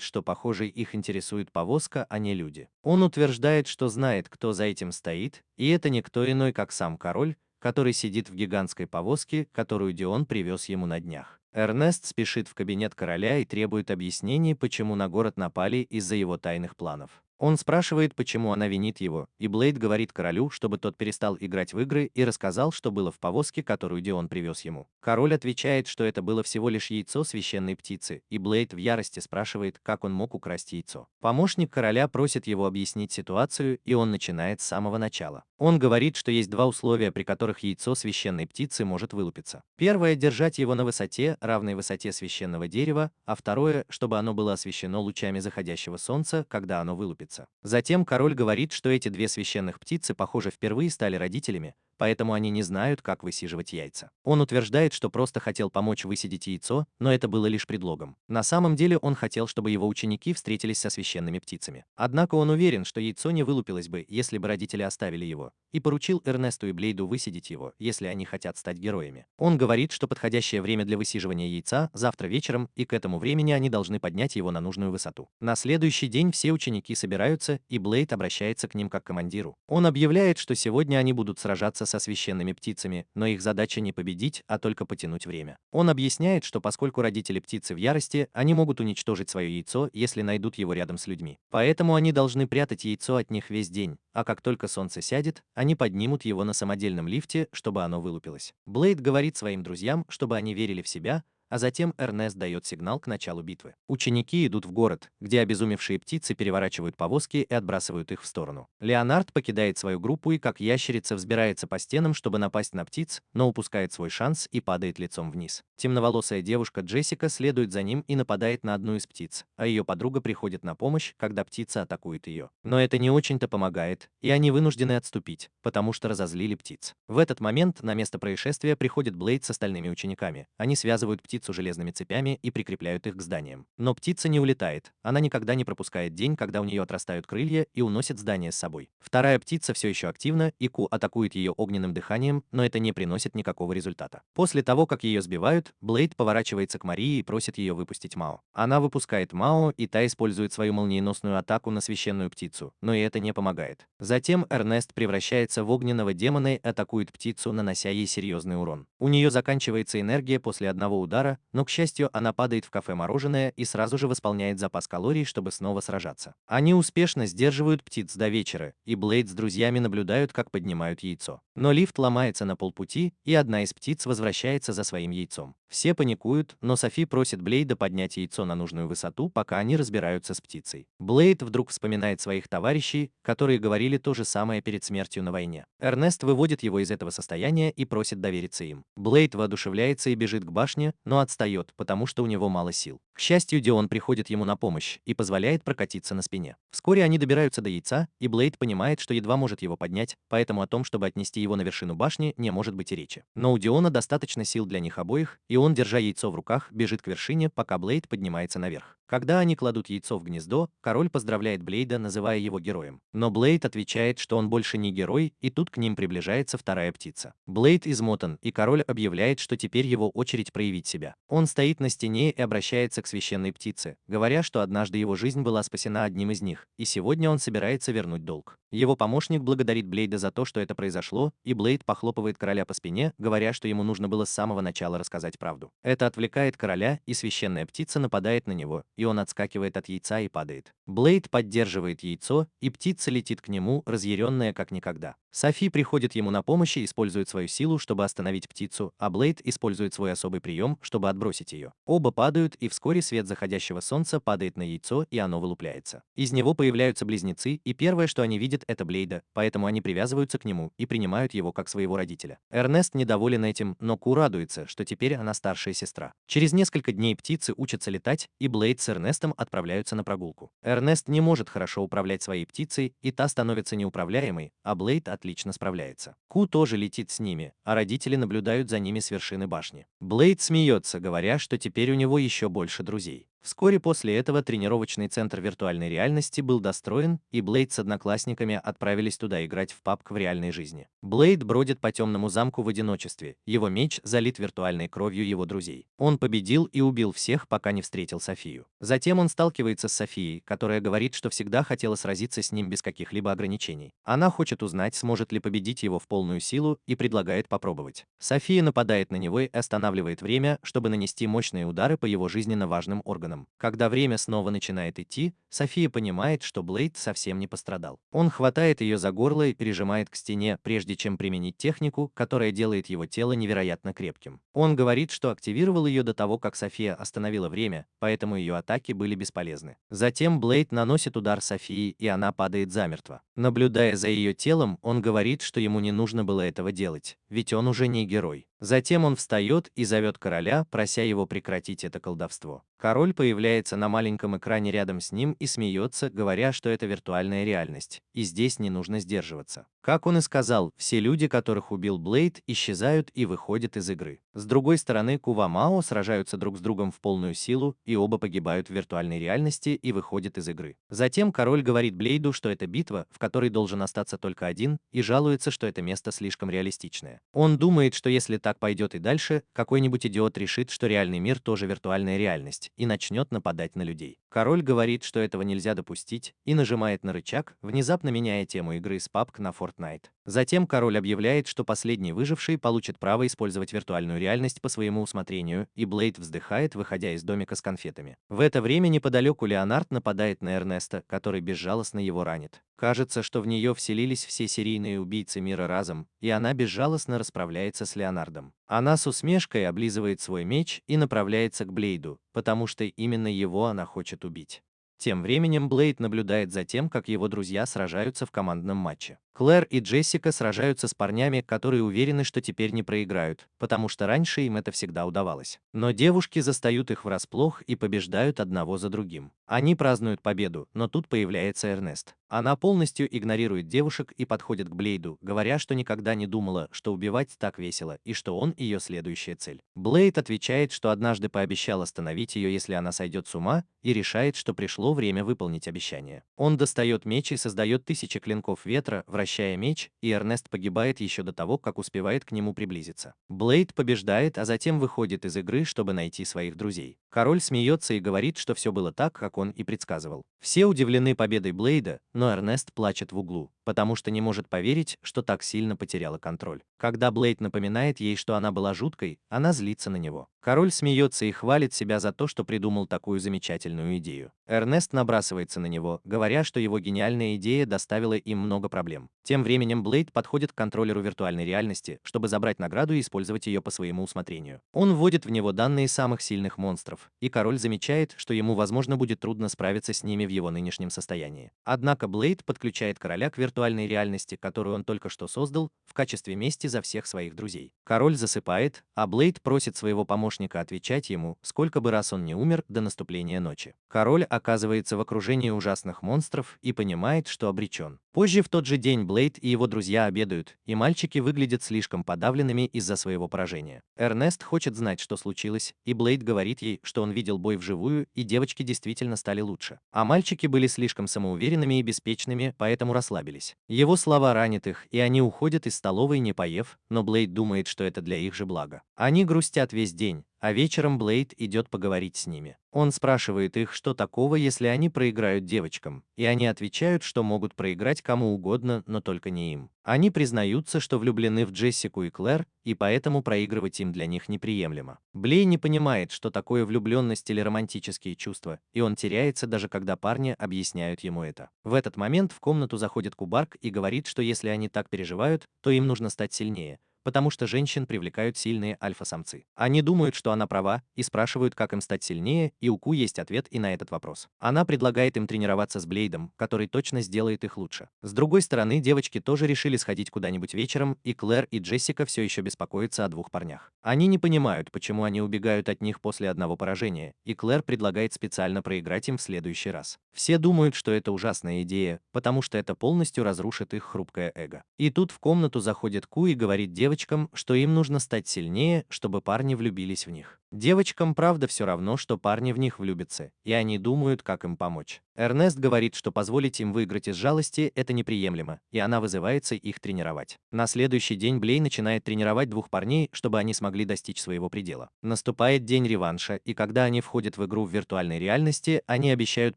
что, похоже, их интересует повозка, а не люди. Он утверждает, что знает, кто за этим стоит, и это никто иной, как сам король, который сидит в гигантской повозке, которую Дион привез ему на днях. Эрнест спешит в кабинет короля и требует объяснений, почему на город напали из-за его тайных планов. Он спрашивает, почему она винит его, и Блейд говорит королю, чтобы тот перестал играть в игры и рассказал, что было в повозке, которую Дион привез ему. Король отвечает, что это было всего лишь яйцо священной птицы, и Блейд в ярости спрашивает, как он мог украсть яйцо. Помощник короля просит его объяснить ситуацию, и он начинает с самого начала. Он говорит, что есть два условия, при которых яйцо священной птицы может вылупиться. Первое – держать его на высоте, равной высоте священного дерева, а второе – чтобы оно было освещено лучами заходящего солнца, когда оно вылупится. Затем король говорит, что эти две священных птицы, похоже, впервые стали родителями, поэтому они не знают, как высиживать яйца. Он утверждает, что просто хотел помочь высидеть яйцо, но это было лишь предлогом. На самом деле он хотел, чтобы его ученики встретились со священными птицами. Однако он уверен, что яйцо не вылупилось бы, если бы родители оставили его, и поручил Эрнесту и Блейду высидеть его, если они хотят стать героями. Он говорит, что подходящее время для высиживания яйца завтра вечером, и к этому времени они должны поднять его на нужную высоту. На следующий день все ученики собираются, и Блейд обращается к ним как к командиру. Он объявляет, что сегодня они будут сражаться со священными птицами, но их задача не победить, а только потянуть время. Он объясняет, что поскольку родители птицы в ярости, они могут уничтожить свое яйцо, если найдут его рядом с людьми. Поэтому они должны прятать яйцо от них весь день, а как только солнце сядет, они поднимут его на самодельном лифте, чтобы оно вылупилось. Блейд говорит своим друзьям, чтобы они верили в себя, а затем Эрнест дает сигнал к началу битвы. Ученики идут в город, где обезумевшие птицы переворачивают повозки и отбрасывают их в сторону. Леонард покидает свою группу и как ящерица взбирается по стенам, чтобы напасть на птиц, но упускает свой шанс и падает лицом вниз. Темноволосая девушка Джессика следует за ним и нападает на одну из птиц, а ее подруга приходит на помощь, когда птица атакует ее. Но это не очень-то помогает, и они вынуждены отступить, потому что разозлили птиц. В этот момент на место происшествия приходит Блейд с остальными учениками. Они связывают птицу железными цепями и прикрепляют их к зданиям. Но птица не улетает, она никогда не пропускает день, когда у нее отрастают крылья и уносит здание с собой. Вторая птица все еще активна, и Ку атакует ее огненным дыханием, но это не приносит никакого результата. После того, как ее сбивают, Блейд поворачивается к Марии и просит ее выпустить Мао. Она выпускает Мао, и та использует свою молниеносную атаку на священную птицу, но и это не помогает. Затем Эрнест превращается в огненного демона и атакует птицу, нанося ей серьезный урон. У нее заканчивается энергия после одного удара, но, к счастью, она падает в кафе мороженое и сразу же восполняет запас калорий, чтобы снова сражаться. Они успешно сдерживают птиц до вечера, и Блейд с друзьями наблюдают, как поднимают яйцо. Но лифт ломается на полпути, и одна из птиц возвращается за своим яйцом. Все паникуют, но Софи просит Блейда поднять яйцо на нужную высоту, пока они разбираются с птицей. Блейд вдруг вспоминает своих товарищей, которые говорили то же самое перед смертью на войне. Эрнест выводит его из этого состояния и просит довериться им. Блейд воодушевляется и бежит к башне, но отстает, потому что у него мало сил. К счастью, Дион приходит ему на помощь и позволяет прокатиться на спине. Вскоре они добираются до яйца, и Блейд понимает, что едва может его поднять, поэтому о том, чтобы отнести его на вершину башни, не может быть и речи. Но у Диона достаточно сил для них обоих, и он, держа яйцо в руках, бежит к вершине, пока Блейд поднимается наверх. Когда они кладут яйцо в гнездо, король поздравляет Блейда, называя его героем. Но Блейд отвечает, что он больше не герой, и тут к ним приближается вторая птица. Блейд измотан, и король объявляет, что теперь его очередь проявить себя. Он стоит на стене и обращается к священной птице, говоря, что однажды его жизнь была спасена одним из них, и сегодня он собирается вернуть долг. Его помощник благодарит Блейда за то, что это произошло, и Блейд похлопывает короля по спине, говоря, что ему нужно было с самого начала рассказать правду. Это отвлекает короля, и священная птица нападает на него, и он отскакивает от яйца и падает. Блейд поддерживает яйцо, и птица летит к нему, разъяренная как никогда. Софи приходит ему на помощь и использует свою силу, чтобы остановить птицу, а Блейд использует свой особый прием, чтобы отбросить ее. Оба падают, и вскоре свет заходящего солнца падает на яйцо, и оно вылупляется. Из него появляются близнецы, и первое, что они видят, это Блейда, поэтому они привязываются к нему и принимают его как своего родителя. Эрнест недоволен этим, но Ку радуется, что теперь она старшая сестра. Через несколько дней птицы учатся летать, и Блейд с Эрнестом отправляются на прогулку. Эрнест не может хорошо управлять своей птицей, и та становится неуправляемой, а Блейд отлично справляется. Ку тоже летит с ними, а родители наблюдают за ними с вершины башни. Блейд смеется, говоря, что теперь у него еще больше друзей. Вскоре после этого тренировочный центр виртуальной реальности был достроен, и Блейд с одноклассниками отправились туда играть в PUBG в реальной жизни. Блейд бродит по темному замку в одиночестве, его меч залит виртуальной кровью его друзей. Он победил и убил всех, пока не встретил Софию. Затем он сталкивается с Софией, которая говорит, что всегда хотела сразиться с ним без каких-либо ограничений. Она хочет узнать, сможет ли победить его в полную силу, и предлагает попробовать. София нападает на него и останавливает время, чтобы нанести мощные удары по его жизненно важным органам. Когда время снова начинает идти, София понимает, что Блейд совсем не пострадал. Он хватает ее за горло и прижимает к стене, прежде чем применить технику, которая делает его тело невероятно крепким. Он говорит, что активировал ее до того, как София остановила время, поэтому ее атаки были бесполезны. Затем Блейд наносит удар Софии, и она падает замертво. Наблюдая за ее телом, он говорит, что ему не нужно было этого делать, ведь он уже не герой. Затем он встает и зовет короля, прося его прекратить это колдовство. Король появляется на маленьком экране рядом с ним и смеется, говоря, что это виртуальная реальность, и здесь не нужно сдерживаться. Как он и сказал, все люди, которых убил Блейд, исчезают и выходят из игры. С другой стороны, Кува Мао сражаются друг с другом в полную силу, и оба погибают в виртуальной реальности и выходят из игры. Затем король говорит Блейду, что это битва, в которой должен остаться только один, и жалуется, что это место слишком реалистичное. Он думает, что если так пойдет и дальше, какой-нибудь идиот решит, что реальный мир тоже виртуальная реальность, и начнет нападать на людей. Король говорит, что этого нельзя допустить, и нажимает на рычаг, внезапно меняя тему игры с PUBG на Fortnite. Затем король объявляет, что последний выживший получит право использовать виртуальную реальность по своему усмотрению, и Блейд вздыхает, выходя из домика с конфетами. В это время неподалеку Леонард нападает на Эрнеста, который безжалостно его ранит. Кажется, что в нее вселились все серийные убийцы мира разом, и она безжалостно расправляется с Леонардом. Она с усмешкой облизывает свой меч и направляется к Блейду, потому что именно его она хочет убить. Тем временем Блейд наблюдает за тем, как его друзья сражаются в командном матче. Клэр и Джессика сражаются с парнями, которые уверены, что теперь не проиграют, потому что раньше им это всегда удавалось. Но девушки застают их врасплох и побеждают одного за другим. Они празднуют победу, но тут появляется Эрнест. Она полностью игнорирует девушек и подходит к Блейду, говоря, что никогда не думала, что убивать так весело, и что он ее следующая цель. Блейд отвечает, что однажды пообещал остановить ее, если она сойдет с ума, и решает, что пришло время выполнить обещание. Он достает меч и создает тысячи клинков ветра, вращая меч, и Эрнест погибает еще до того, как успевает к нему приблизиться. Блейд побеждает, а затем выходит из игры, чтобы найти своих друзей. Король смеется и говорит, что все было так, как он и предсказывал. Все удивлены победой Блейда, но Эрнест плачет в углу, потому что не может поверить, что так сильно потеряла контроль. Когда Блейд напоминает ей, что она была жуткой, она злится на него. Король смеется и хвалит себя за то, что придумал такую замечательную идею. Эрнест набрасывается на него, говоря, что его гениальная идея доставила им много проблем. Тем временем Блейд подходит к контроллеру виртуальной реальности, чтобы забрать награду и использовать ее по своему усмотрению. Он вводит в него данные самых сильных монстров, и король замечает, что ему, возможно, будет трудно справиться с ними в его нынешнем состоянии. Однако Блейд подключает короля к виртуальной реальности, которую он только что создал, в качестве мести за всех своих друзей. Король засыпает, а Блейд просит своего помощника отвечать ему, сколько бы раз он не умер до наступления ночи. Король оказывается в окружении ужасных монстров и понимает, что обречен. Позже в тот же день Блейд и его друзья обедают, и мальчики выглядят слишком подавленными из-за своего поражения. Эрнест хочет знать, что случилось, и Блейд говорит ей, что он видел бой вживую, и девочки действительно стали лучше. А мальчики были слишком самоуверенными и беспечными, поэтому расслабились. Его слова ранят их, и они уходят из столовой, не поев, но Блейд думает, что это для их же блага. Они грустят весь день, а вечером Блейд идет поговорить с ними. Он спрашивает их, что такого, если они проиграют девочкам, и они отвечают, что могут проиграть кому угодно, но только не им. Они признаются, что влюблены в Джессику и Клэр, и поэтому проигрывать им для них неприемлемо. Блей не понимает, что такое влюбленность или романтические чувства, и он теряется, даже когда парни объясняют ему это. В этот момент в комнату заходит Кубарк и говорит, что если они так переживают, то им нужно стать сильнее, потому что женщин привлекают сильные альфа-самцы. Они думают, что она права, и спрашивают, как им стать сильнее, и у Ку есть ответ и на этот вопрос. Она предлагает им тренироваться с Блейдом, который точно сделает их лучше. С другой стороны, девочки тоже решили сходить куда-нибудь вечером, и Клэр и Джессика все еще беспокоятся о двух парнях. Они не понимают, почему они убегают от них после одного поражения, и Клэр предлагает специально проиграть им в следующий раз. Все думают, что это ужасная идея, потому что это полностью разрушит их хрупкое эго. И тут в комнату заходит Ку и говорит девочкам, что им нужно стать сильнее, чтобы парни влюбились в них. Девочкам, правда, все равно, что парни в них влюбятся, и они думают, как им помочь. Эрнест говорит, что позволить им выиграть из жалости – это неприемлемо, и она вызывается их тренировать. На следующий день Блей начинает тренировать двух парней, чтобы они смогли достичь своего предела. Наступает день реванша, и когда они входят в игру в виртуальной реальности, они обещают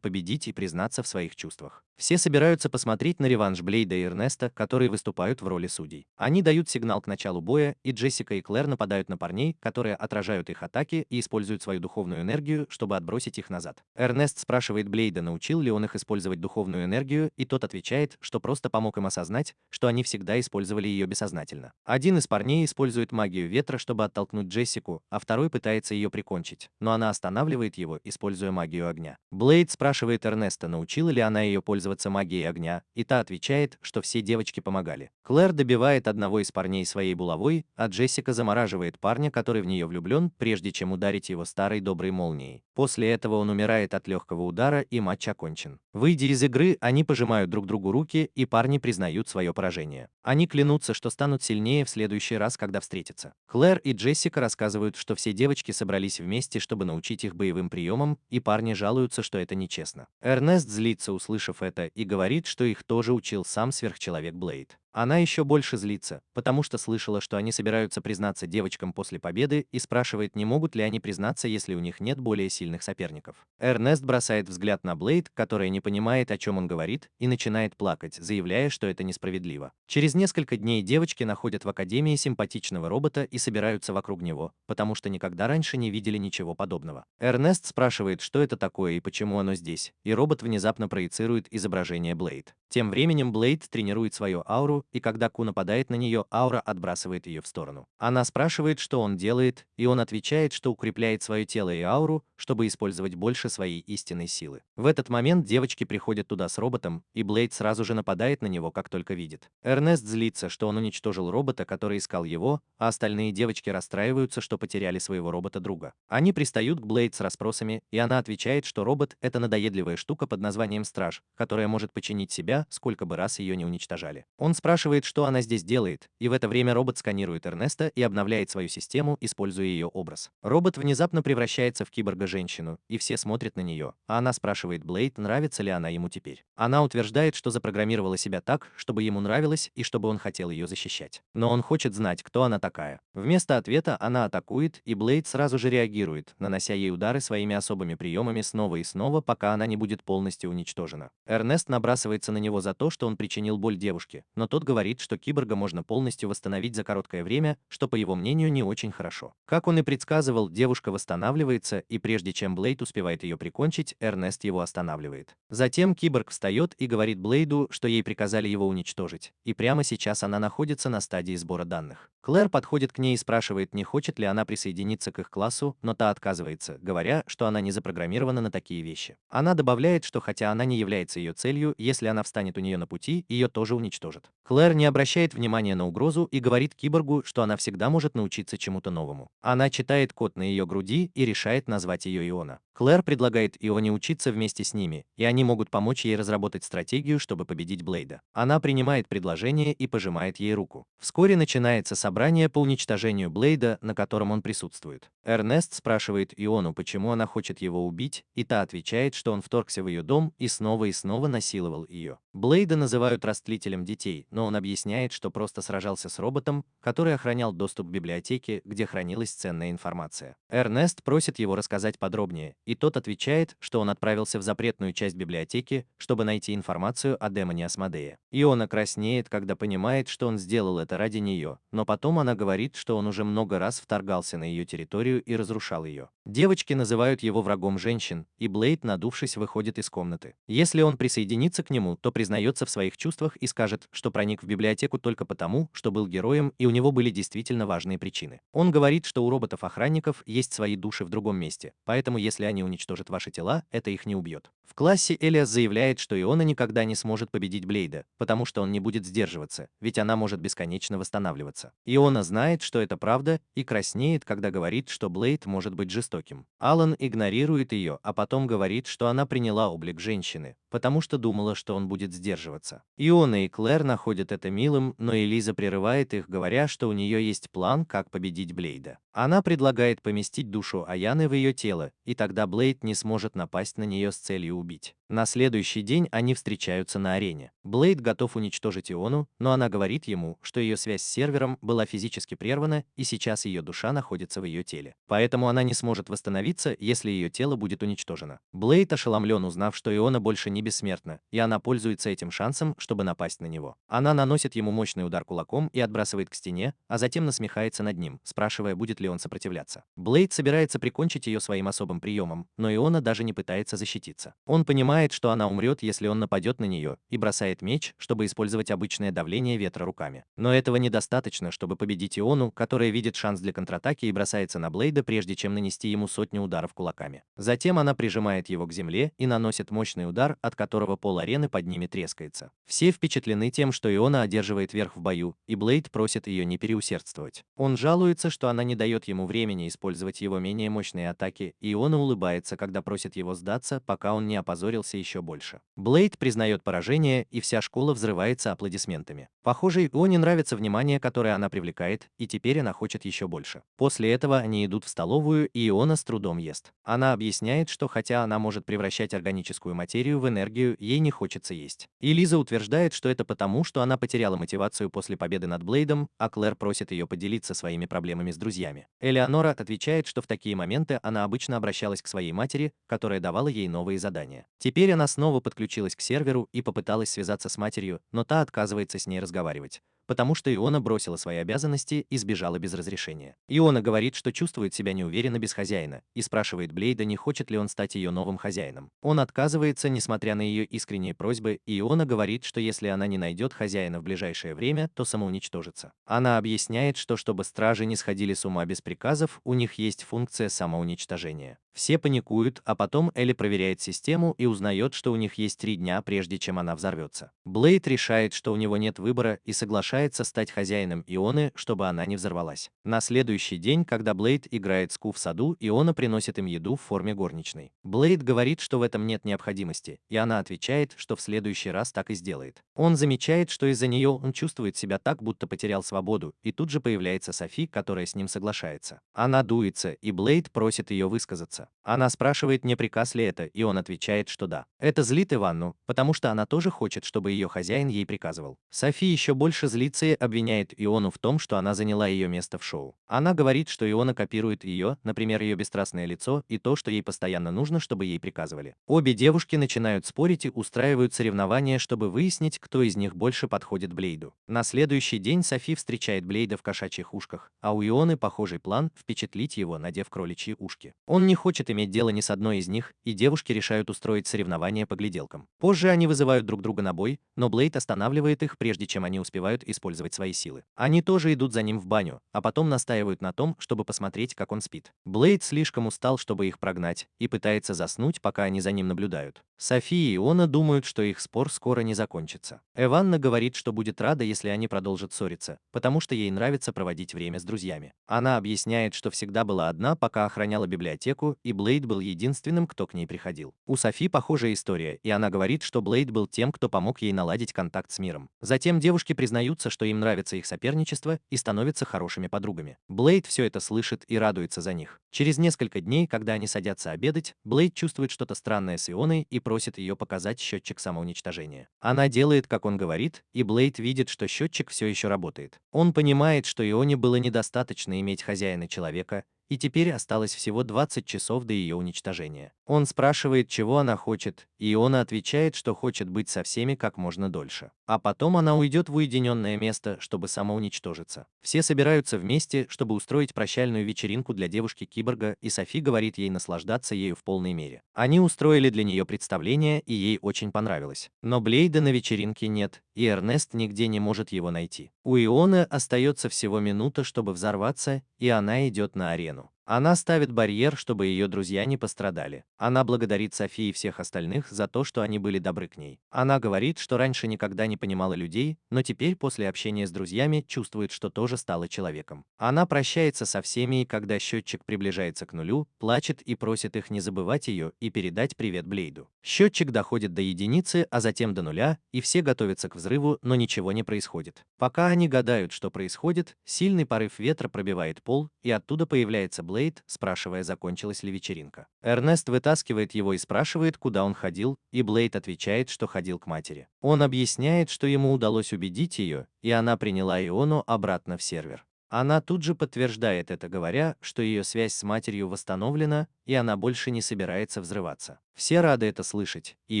победить и признаться в своих чувствах. Все собираются посмотреть на реванш Блейда и Эрнеста, которые выступают в роли судей. Они дают сигнал к началу боя, и Джессика и Клэр нападают на парней, которые отражают их атаки и используют свою духовную энергию, чтобы отбросить их назад. Эрнест спрашивает Блейда, научил ли он их использовать духовную энергию, и тот отвечает, что просто помог им осознать, что они всегда использовали ее бессознательно. Один из парней использует магию ветра, чтобы оттолкнуть Джессику, а второй пытается ее прикончить, но она останавливает его, используя магию огня. Блейд спрашивает Эрнеста, научила ли она ее пользоваться магией огня, и та отвечает, что все девочки помогали. Клэр добивает одного из парней своей булавой, а Джессика замораживает парня, который в нее влюблен, прежде чем ударить его старой доброй молнией. После этого он умирает от легкого удара, и матч окончен. Выйдя из игры, они пожимают друг другу руки, и парни признают свое поражение. Они клянутся, что станут сильнее в следующий раз, когда встретятся. Клэр и Джессика рассказывают, что все девочки собрались вместе, чтобы научить их боевым приемам, и парни жалуются, что это нечестно. Эрнест злится, услышав это, и говорит, что их тоже учил сам сверхчеловек Блейд. Она еще больше злится, потому что слышала, что они собираются признаться девочкам после победы, и спрашивает, не могут ли они признаться, если у них нет более сильных соперников. Эрнест бросает взгляд на Блейд, которая не понимает, о чем он говорит, и начинает плакать, заявляя, что это несправедливо. Через несколько дней девочки находят в академии симпатичного робота и собираются вокруг него, потому что никогда раньше не видели ничего подобного. Эрнест спрашивает, что это такое и почему оно здесь, и робот внезапно проецирует изображение Блейд. Тем временем Блейд тренирует свою ауру, и когда Ку нападает на нее, аура отбрасывает ее в сторону. Она спрашивает, что он делает, и он отвечает, что укрепляет свое тело и ауру, чтобы использовать больше своей истинной силы. В этот момент девочки приходят туда с роботом, и Блейд сразу же нападает на него, как только видит. Эрнест злится, что он уничтожил робота, который искал его, а остальные девочки расстраиваются, что потеряли своего робота-друга. Они пристают к Блейд с расспросами, и она отвечает, что робот — это надоедливая штука под названием Страж, которая может починить себя, сколько бы раз ее не уничтожали. Он спрашивает, что она здесь делает, и в это время робот сканирует Эрнеста и обновляет свою систему, используя ее образ. Робот внезапно превращается в киборга-женщину, и все смотрят на нее, а она спрашивает Блейд, нравится ли она ему теперь. Она утверждает, что запрограммировала себя так, чтобы ему нравилось и чтобы он хотел ее защищать. Но он хочет знать, кто она такая. Вместо ответа она атакует, и Блейд сразу же реагирует, нанося ей удары своими особыми приемами снова и снова, пока она не будет полностью уничтожена. Эрнест набрасывается на него за то, что он причинил боль девушке, но тот говорит, что киборга можно полностью восстановить за короткое время, что, по его мнению, не очень хорошо. Как он и предсказывал, девушка восстанавливается, и прежде чем Блейд успевает ее прикончить, Эрнест его останавливает. Затем киборг встает и говорит Блейду, что ей приказали его уничтожить, и прямо сейчас она находится на стадии сбора данных. Клэр подходит к ней и спрашивает, не хочет ли она присоединиться к их классу, но та отказывается, говоря, что она не запрограммирована на такие вещи. Она добавляет, что хотя она не является ее целью, если она встанет у нее на пути, ее тоже уничтожат. Клэр не обращает внимания на угрозу и говорит киборгу, что она всегда может научиться чему-то новому. Она читает код на ее груди и решает назвать ее Иона. Клэр предлагает Ионе учиться вместе с ними, и они могут помочь ей разработать стратегию, чтобы победить Блейда. Она принимает предложение и пожимает ей руку. Вскоре начинается собрание по уничтожению Блейда, на котором он присутствует. Эрнест спрашивает Иону, почему она хочет его убить, и та отвечает, что он вторгся в ее дом и снова насиловал ее. Блейда называют растлителем детей, но он объясняет, что просто сражался с роботом, который охранял доступ к библиотеке, где хранилась ценная информация. Эрнест просит его рассказать подробнее, и тот отвечает, что он отправился в запретную часть библиотеки, чтобы найти информацию о демоне Асмодея. Иона краснеет, когда понимает, что он сделал это ради нее, но потом она говорит, что он уже много раз вторгался на ее территорию и разрушал ее. Девочки называют его врагом женщин, и Блейд, надувшись, выходит из комнаты. Если он присоединится к нему, то признается в своих чувствах и скажет, что проник в библиотеку только потому, что был героем и у него были действительно важные причины. Он говорит, что у роботов-охранников есть свои души в другом месте, поэтому если они уничтожат ваши тела, это их не убьет. В классе Элиас заявляет, что Иона никогда не сможет победить Блейда, потому что он не будет сдерживаться, ведь она может бесконечно восстанавливаться. Иона знает, что это правда, и краснеет, когда говорит, что Блейд может быть жестоким. Алан игнорирует ее, а потом говорит, что она приняла облик женщины, потому что думала, что он будет сдерживаться. Иона и Клэр находят это милым, но Элиза прерывает их, говоря, что у нее есть план, как победить Блейда. Она предлагает поместить душу Аяны в ее тело, и тогда Блейд не сможет напасть на нее с целью убить. На следующий день они встречаются на арене. Блейд готов уничтожить Иону, но она говорит ему, что ее связь с сервером была физически прервана, и сейчас ее душа находится в ее теле. Поэтому она не сможет восстановиться, если ее тело будет уничтожено. Блейд ошеломлен, узнав, что Иона больше не бессмертна, и она пользуется этим шансом, чтобы напасть на него. Она наносит ему мощный удар кулаком и отбрасывает к стене, а затем насмехается над ним, спрашивая, будет ли он сопротивляться. Блейд собирается прикончить ее своим особым приемом, но Иона даже не пытается защититься. Он понимает, что она умрет, если он нападет на нее, и бросает меч, чтобы использовать обычное давление ветра руками. Но этого недостаточно, чтобы победить Иону, которая видит шанс для контратаки и бросается на Блейда, прежде чем нанести ему сотню ударов кулаками. Затем она прижимает его к земле и наносит мощный удар, от которого пол арены под ними трескается. Все впечатлены тем, что Иона одерживает верх в бою, и Блейд просит ее не переусердствовать. Он жалуется, что она не дает ему времени использовать его менее мощные атаки, и Иона улыбается, когда просит его сдаться, пока он не опозорился еще больше. Блейд признает поражение, и вся школа взрывается аплодисментами. Похоже, Ионе нравится внимание, которое она привлекает, и теперь она хочет еще больше. После этого они идут в столовую, и Иона с трудом ест. Она объясняет, что хотя она может превращать органическую материю в энергию, ей не хочется есть. И Лиза утверждает, что это потому, что она потеряла мотивацию после победы над Блейдом, а Клэр просит ее поделиться своими проблемами с друзьями. Элеонора отвечает, что в такие моменты она обычно обращалась к своей матери, которая давала ей новые задания. Теперь она снова подключилась к серверу и попыталась связаться с матерью, но та отказывается с ней разговаривать, потому что Иона бросила свои обязанности и сбежала без разрешения. Иона говорит, что чувствует себя неуверенно без хозяина, и спрашивает Блейда, не хочет ли он стать ее новым хозяином. Он отказывается, несмотря на ее искренние просьбы, и Иона говорит, что если она не найдет хозяина в ближайшее время, то самоуничтожится. Она объясняет, что чтобы стражи не сходили с ума без приказов, у них есть функция самоуничтожения. Все паникуют, а потом Элли проверяет систему и узнает, что у них есть 3 дня, прежде чем она взорвется. Блейд решает, что у него нет выбора, и соглашается стать хозяином Ионы, чтобы она не взорвалась. На следующий день, когда Блейд играет с Ку в саду, Иона приносит им еду в форме горничной. Блейд говорит, что в этом нет необходимости, и она отвечает, что в следующий раз так и сделает. Он замечает, что из-за нее он чувствует себя так, будто потерял свободу, и тут же появляется Софи, которая с ним соглашается. Она дуется, и Блейд просит ее высказаться. Она спрашивает, не приказ ли это, и он отвечает, что да. Это злит Иванну, потому что она тоже хочет, чтобы ее хозяин ей приказывал. Софи еще больше злится и обвиняет Иону в том, что она заняла ее место в шоу. Она говорит, что Иона копирует ее, например, ее бесстрастное лицо и то, что ей постоянно нужно, чтобы ей приказывали. Обе девушки начинают спорить и устраивают соревнования, чтобы выяснить, кто из них больше подходит Блейду. На следующий день Софи встречает Блейда в кошачьих ушках, а у Ионы похожий план впечатлить его, надев кроличьи ушки. Он не хочет иметь дело ни с одной из них, и девушки решают устроить соревнования по гляделкам. Позже они вызывают друг друга на бой, но Блейд останавливает их, прежде чем они успевают использовать свои силы. Они тоже идут за ним в баню, а потом настаивают на том, чтобы посмотреть, как он спит. Блейд слишком устал, чтобы их прогнать, и пытается заснуть, пока они за ним наблюдают. Софи и Иона думают, что их спор скоро не закончится. Эванна говорит, что будет рада, если они продолжат ссориться, потому что ей нравится проводить время с друзьями. Она объясняет, что всегда была одна, пока охраняла библиотеку, и Блейд был единственным, кто к ней приходил. У Софи похожая история, и она говорит, что Блейд был тем, кто помог ей наладить контакт с миром. Затем девушки признаются, что им нравится их соперничество, и становятся хорошими подругами. Блейд все это слышит и радуется за них. Через несколько дней, когда они садятся обедать, Блейд чувствует что-то странное с Ионой и просит ее показать счетчик самоуничтожения. Она делает, как он говорит, и Блейд видит, что счетчик все еще работает. Он понимает, что Ионе было недостаточно иметь хозяина человека, и теперь осталось всего 20 часов до ее уничтожения. Он спрашивает, чего она хочет, и Иона отвечает, что хочет быть со всеми как можно дольше. А потом она уйдет в уединенное место, чтобы самоуничтожиться. Все собираются вместе, чтобы устроить прощальную вечеринку для девушки-киборга, и Софи говорит ей наслаждаться ею в полной мере. Они устроили для нее представление, и ей очень понравилось. Но Блейда на вечеринке нет, и Эрнест нигде не может его найти. У Ионы остается всего минута, чтобы взорваться, и она идет на арену. Она ставит барьер, чтобы ее друзья не пострадали. Она благодарит Софи и всех остальных за то, что они были добры к ней. Она говорит, что раньше никогда не понимала людей, но теперь после общения с друзьями чувствует, что тоже стала человеком. Она прощается со всеми, и когда счетчик приближается к нулю, плачет и просит их не забывать ее и передать привет Блейду. Счетчик доходит до единицы, а затем до нуля, и все готовятся к взрыву, но ничего не происходит. Пока они гадают, что происходит, сильный порыв ветра пробивает пол, и оттуда появляется Блейд, спрашивая, закончилась ли вечеринка. Эрнест вытаскивает его и спрашивает, куда он ходил, и Блейд отвечает, что ходил к матери. Он объясняет, что ему удалось убедить ее, и она приняла Иону обратно в сервер. Она тут же подтверждает это, говоря, что ее связь с матерью восстановлена, и она больше не собирается взрываться. Все рады это слышать, и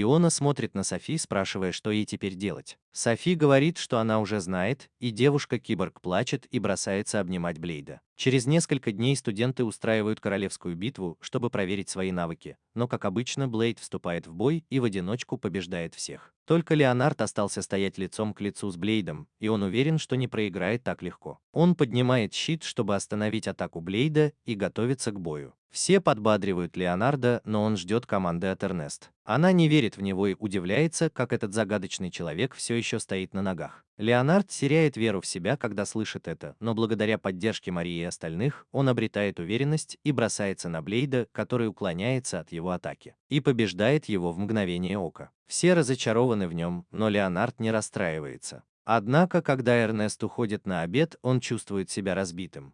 Иона смотрит на Софи, спрашивая, что ей теперь делать. Софи говорит, что она уже знает, и девушка-киборг плачет и бросается обнимать Блейда. Через несколько дней студенты устраивают королевскую битву, чтобы проверить свои навыки, но, как обычно, Блейд вступает в бой и в одиночку побеждает всех. Только Леонард остался стоять лицом к лицу с Блейдом, и он уверен, что не проиграет так легко. Он поднимает щит, чтобы остановить атаку Блейда, и готовится к бою. Все подбадривают Леонарда, но он ждет команды от Эрнест. Она не верит в него и удивляется, как этот загадочный человек все еще стоит на ногах. Леонард теряет веру в себя, когда слышит это, но благодаря поддержке Марии и остальных, он обретает уверенность и бросается на Блейда, который уклоняется от его атаки, и побеждает его в мгновение ока. Все разочарованы в нем, но Леонард не расстраивается. Однако, когда Эрнест уходит на обед, он чувствует себя разбитым.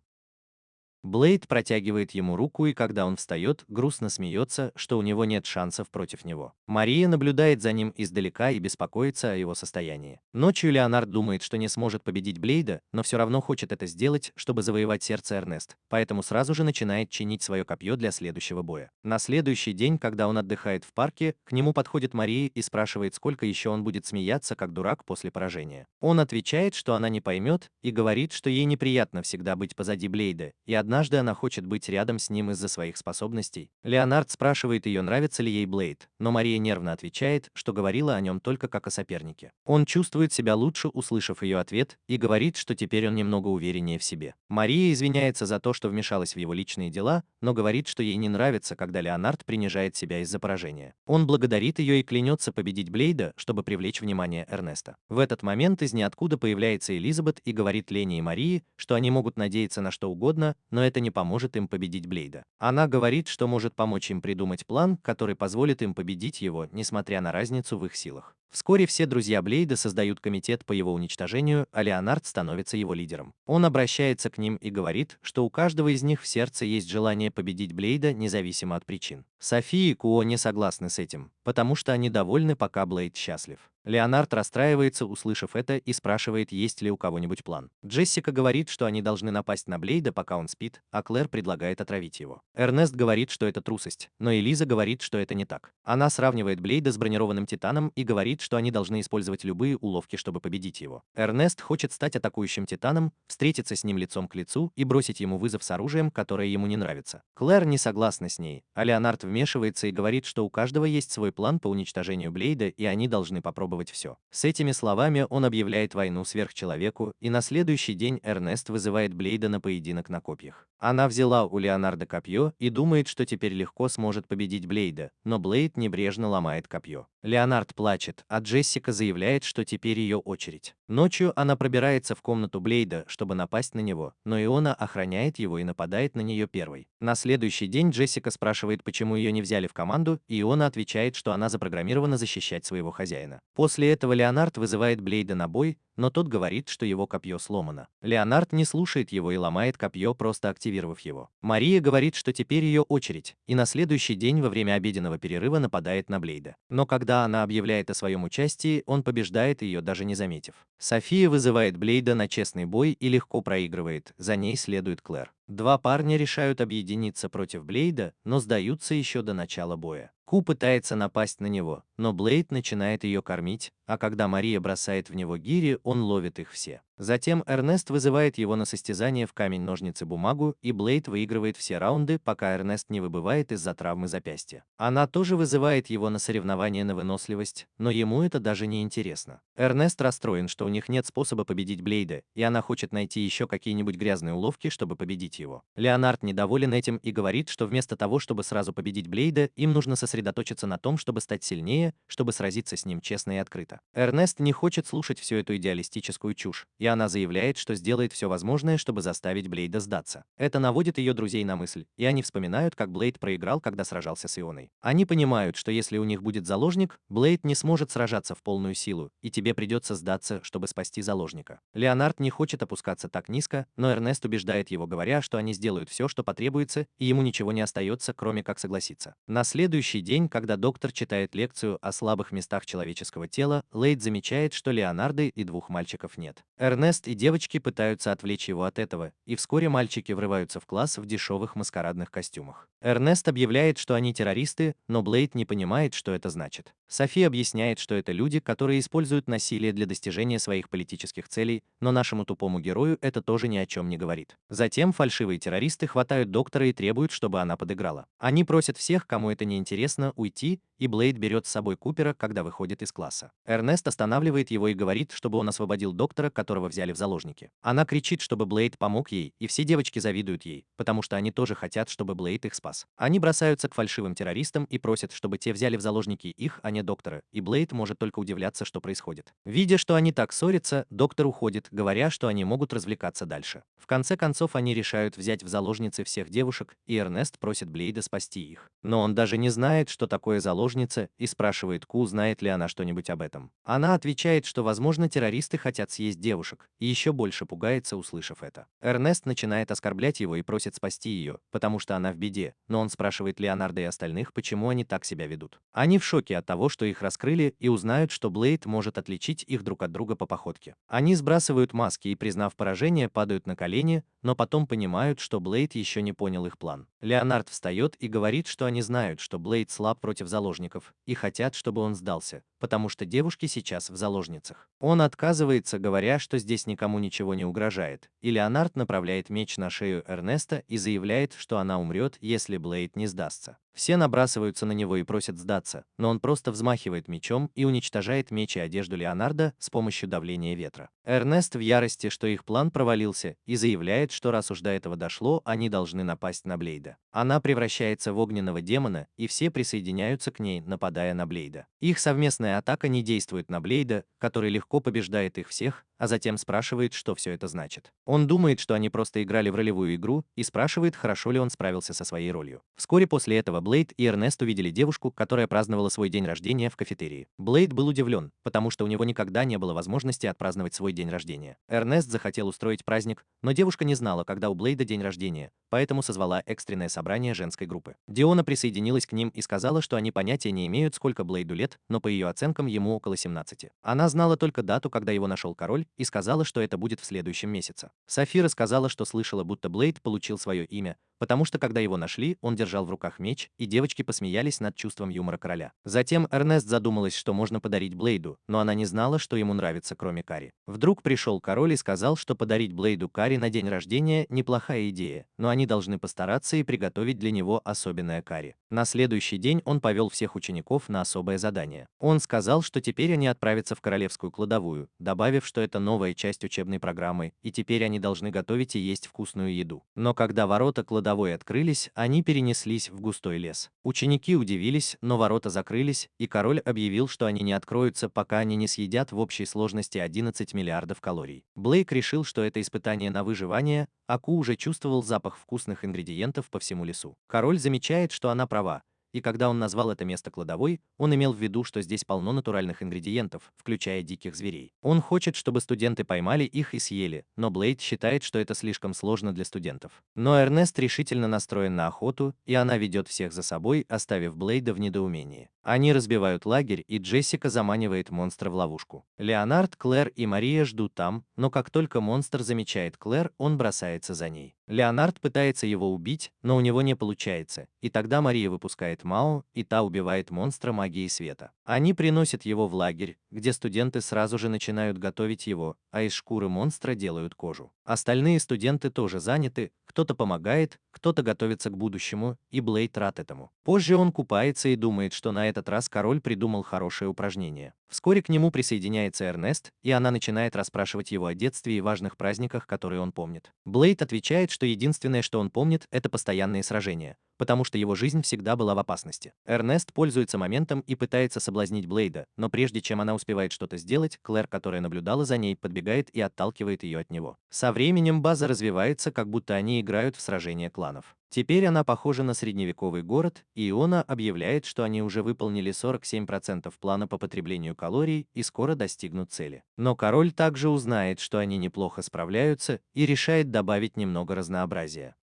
Блейд протягивает ему руку, и когда он встает, грустно смеется, что у него нет шансов против него. Мария наблюдает за ним издалека и беспокоится о его состоянии. Ночью Леонард думает, что не сможет победить Блейда, но все равно хочет это сделать, чтобы завоевать сердце Эрнест, поэтому сразу же начинает чинить свое копье для следующего боя. На следующий день, когда он отдыхает в парке, к нему подходит Мария и спрашивает, сколько еще он будет смеяться, как дурак после поражения. Он отвечает, что она не поймет, и говорит, что ей неприятно всегда быть позади Блейда, и однажды она хочет быть рядом с ним из-за своих способностей. Леонард спрашивает ее, нравится ли ей Блейд, но Мария нервно отвечает, что говорила о нем только как о сопернике. Он чувствует себя лучше, услышав ее ответ, и говорит, что теперь он немного увереннее в себе. Мария извиняется за то, что вмешалась в его личные дела, но говорит, что ей не нравится, когда Леонард принижает себя из-за поражения. Он благодарит ее и клянется победить Блейда, чтобы привлечь внимание Эрнеста. В этот момент из ниоткуда появляется Элизабет и говорит Лене и Марии, что они могут надеяться на что угодно, но это не поможет им победить Блейда. Она говорит, что может помочь им придумать план, который позволит им победить его, несмотря на разницу в их силах. Вскоре все друзья Блейда создают комитет по его уничтожению, а Леонард становится его лидером. Он обращается к ним и говорит, что у каждого из них в сердце есть желание победить Блейда, независимо от причин. Софи и Куо не согласны с этим, потому что они довольны, пока Блейд счастлив. Леонард расстраивается, услышав это, и спрашивает, есть ли у кого-нибудь план. Джессика говорит, что они должны напасть на Блейда, пока он спит, а Клэр предлагает отравить его. Эрнест говорит, что это трусость, но Элиза говорит, что это не так. Она сравнивает Блейда с бронированным Титаном и говорит, что они должны использовать любые уловки, чтобы победить его. Эрнест хочет стать атакующим Титаном, встретиться с ним лицом к лицу и бросить ему вызов с оружием, которое ему не нравится. Клэр не согласна с ней, а Леонард вмешивается и говорит, что у каждого есть свой план по уничтожению Блейда, и они должны попробовать все. С этими словами он объявляет войну сверхчеловеку, и на следующий день Эрнест вызывает Блейда на поединок на копьях. Она взяла у Леонарда копье и думает, что теперь легко сможет победить Блейда, но Блейд небрежно ломает копье. Леонард плачет, а Джессика заявляет, что теперь ее очередь. Ночью она пробирается в комнату Блейда, чтобы напасть на него, но Иона охраняет его и нападает на нее первой. На следующий день Джессика спрашивает, почему ее не взяли в команду, и Иона отвечает, что она запрограммирована защищать своего хозяина. После этого Леонард вызывает Блейда на бой, но тот говорит, что его копье сломано. Леонард не слушает его и ломает копье, просто активировав его. Мария говорит, что теперь ее очередь, и на следующий день во время обеденного перерыва нападает на Блейда. Но когда она объявляет о своем участии, он побеждает ее, даже не заметив. София вызывает Блейда на честный бой и легко проигрывает, за ней следует Клэр. Два парня решают объединиться против Блейда, но сдаются еще до начала боя. Ку пытается напасть на него, но Блейд начинает ее кормить, а когда Мария бросает в него гири, он ловит их все. Затем Эрнест вызывает его на состязание в камень-ножницы-бумагу, и Блейд выигрывает все раунды, пока Эрнест не выбывает из-за травмы запястья. Она тоже вызывает его на соревнование на выносливость, но ему это даже не интересно. Эрнест расстроен, что у них нет способа победить Блейда, и она хочет найти еще какие-нибудь грязные уловки, чтобы победить его. Леонард недоволен этим и говорит, что вместо того, чтобы сразу победить Блейда, им нужно сосредоточиться на том, чтобы стать сильнее, чтобы сразиться с ним честно и открыто. Эрнест не хочет слушать всю эту идеалистическую чушь, и она заявляет, что сделает все возможное, чтобы заставить Блейда сдаться. Это наводит ее друзей на мысль, и они вспоминают, как Блейд проиграл, когда сражался с Ионой. Они понимают, что если у них будет заложник, Блейд не сможет сражаться в полную силу, и тебе придется сдаться, чтобы спасти заложника. Леонард не хочет опускаться так низко, но Эрнест убеждает его, говоря, что они сделают все, что потребуется, и ему ничего не остается, кроме как согласиться. На следующий день, когда доктор читает лекцию о слабых местах человеческого тела, Лейд замечает, что Леонардо и двух мальчиков нет. Эрнест и девочки пытаются отвлечь его от этого, и вскоре мальчики врываются в класс в дешевых маскарадных костюмах. Эрнест объявляет, что они террористы, но Блейд не понимает, что это значит. Софи объясняет, что это люди, которые используют насилие для достижения своих политических целей, но нашему тупому герою это тоже ни о чем не говорит. Затем фальшивые террористы хватают доктора и требуют, чтобы она подыграла. Они просят всех, кому это не интересно, уйти, и Блейд берет с собой Купера, когда выходит из класса. Эрнест останавливает его и говорит, чтобы он освободил доктора, которого взяли в заложники. Она кричит, чтобы Блейд помог ей, и все девочки завидуют ей, потому что они тоже хотят, чтобы Блейд их спас. Они бросаются к фальшивым террористам и просят, чтобы те взяли в заложники их, а не доктора, и Блейд может только удивляться, что происходит. Видя, что они так ссорятся, доктор уходит, говоря, что они могут развлекаться дальше. В конце концов, они решают взять в заложницы всех девушек, и Эрнест просит Блейда спасти их. Но он даже не знает, что такое заложница, и спрашивает Ку, знает ли она что-нибудь об этом. Она отвечает, что, возможно, террористы хотят съесть девушек, и еще больше пугается, услышав это. Эрнест начинает оскорблять его и просит спасти ее, потому что она в беде, но он спрашивает Леонардо и остальных, почему они так себя ведут. Они в шоке от того, что их раскрыли, и узнают, что Блейд может отличить их друг от друга по походке. Они сбрасывают маски и, признав поражение, падают на колени, но потом понимают, что Блейд еще не понял их план. Леонард встает и говорит, что они знают, что Блейд слаб против заложников, и хотят, чтобы он сдался, потому что девушки сейчас в заложницах. Он отказывается, говоря, что здесь никому ничего не угрожает, и Леонард направляет меч на шею Эрнеста и заявляет, что она умрет, если Блейд не сдастся. Все набрасываются на него и просят сдаться, но он просто взмахивает мечом и уничтожает меч и одежду Леонардо с помощью давления ветра. Эрнест в ярости, что их план провалился, и заявляет, что раз уж до этого дошло, они должны напасть на Блейда. Она превращается в огненного демона, и все присоединяются к ней, нападая на Блейда. Их совместная атака не действует на Блейда, который легко побеждает их всех, а затем спрашивает, что все это значит. Он думает, что они просто играли в ролевую игру, и спрашивает, хорошо ли он справился со своей ролью. Вскоре после этого Блейд и Эрнест увидели девушку, которая праздновала свой день рождения в кафетерии. Блейд был удивлен, потому что у него никогда не было возможности отпраздновать свой день рождения. Эрнест захотел устроить праздник, но девушка не знала, когда у Блейда день рождения, поэтому созвала экстренное собрание женской группы. Диона присоединилась к ним и сказала, что они понятия не имеют, сколько Блейду лет, но по ее оценкам ему около 17. Она знала только дату, когда его нашел король, и сказала, что это будет в следующем месяце. Софи рассказала, что слышала, будто Блейд получил свое имя, потому что когда его нашли, он держал в руках меч, и девочки посмеялись над чувством юмора короля. Затем Эрнест задумалась, что можно подарить Блейду, но она не знала, что ему нравится, кроме карри. Вдруг пришел король и сказал, что подарить Блейду карри на день рождения – неплохая идея, но они должны постараться и приготовить для него особенное карри. На следующий день он повел всех учеников на особое задание. Он сказал, что теперь они отправятся в королевскую кладовую, добавив, что это новая часть учебной программы, и теперь они должны готовить и есть вкусную еду. Но когда ворота кладовой открылись, они перенеслись в густой лес. Ученики удивились, но ворота закрылись, и король объявил, что они не откроются, пока они не съедят в общей сложности 11 миллиардов калорий. Блейк решил, что это испытание на выживание, а Ку уже чувствовал запах вкусных ингредиентов по всему лесу. Король замечает, что она права, и когда он назвал это место кладовой, он имел в виду, что здесь полно натуральных ингредиентов, включая диких зверей. Он хочет, чтобы студенты поймали их и съели, но Блейд считает, что это слишком сложно для студентов. Но Эрнест решительно настроен на охоту, и она ведет всех за собой, оставив Блейда в недоумении. Они разбивают лагерь, и Джессика заманивает монстра в ловушку. Леонард, Клэр и Мария ждут там, но как только монстр замечает Клэр, он бросается за ней. Леонард пытается его убить, но у него не получается, и тогда Мария выпускает Мао, и та убивает монстра магией света. Они приносят его в лагерь, где студенты сразу же начинают готовить его, а из шкуры монстра делают кожу. Остальные студенты тоже заняты, кто-то помогает, кто-то готовится к будущему, и Блейд рад этому. Позже он купается и думает, что на этот раз король придумал хорошее упражнение. Вскоре к нему присоединяется Эрнест, и она начинает расспрашивать его о детстве и важных праздниках, которые он помнит. Блейд отвечает, что единственное, что он помнит, это постоянные сражения, потому что его жизнь всегда была в опасности. Эрнест пользуется моментом и пытается соблазнить Блейда, но прежде чем она успевает что-то сделать, Клэр, которая наблюдала за ней, подбегает и отталкивает ее от него. Со временем база развивается, как будто они играют в сражение кланов. Теперь она похожа на средневековый город, и Иона объявляет, что они уже выполнили 47% плана по потреблению калорий и скоро достигнут цели. Но король также узнает, что они неплохо справляются, и решает добавить немного разнообразия.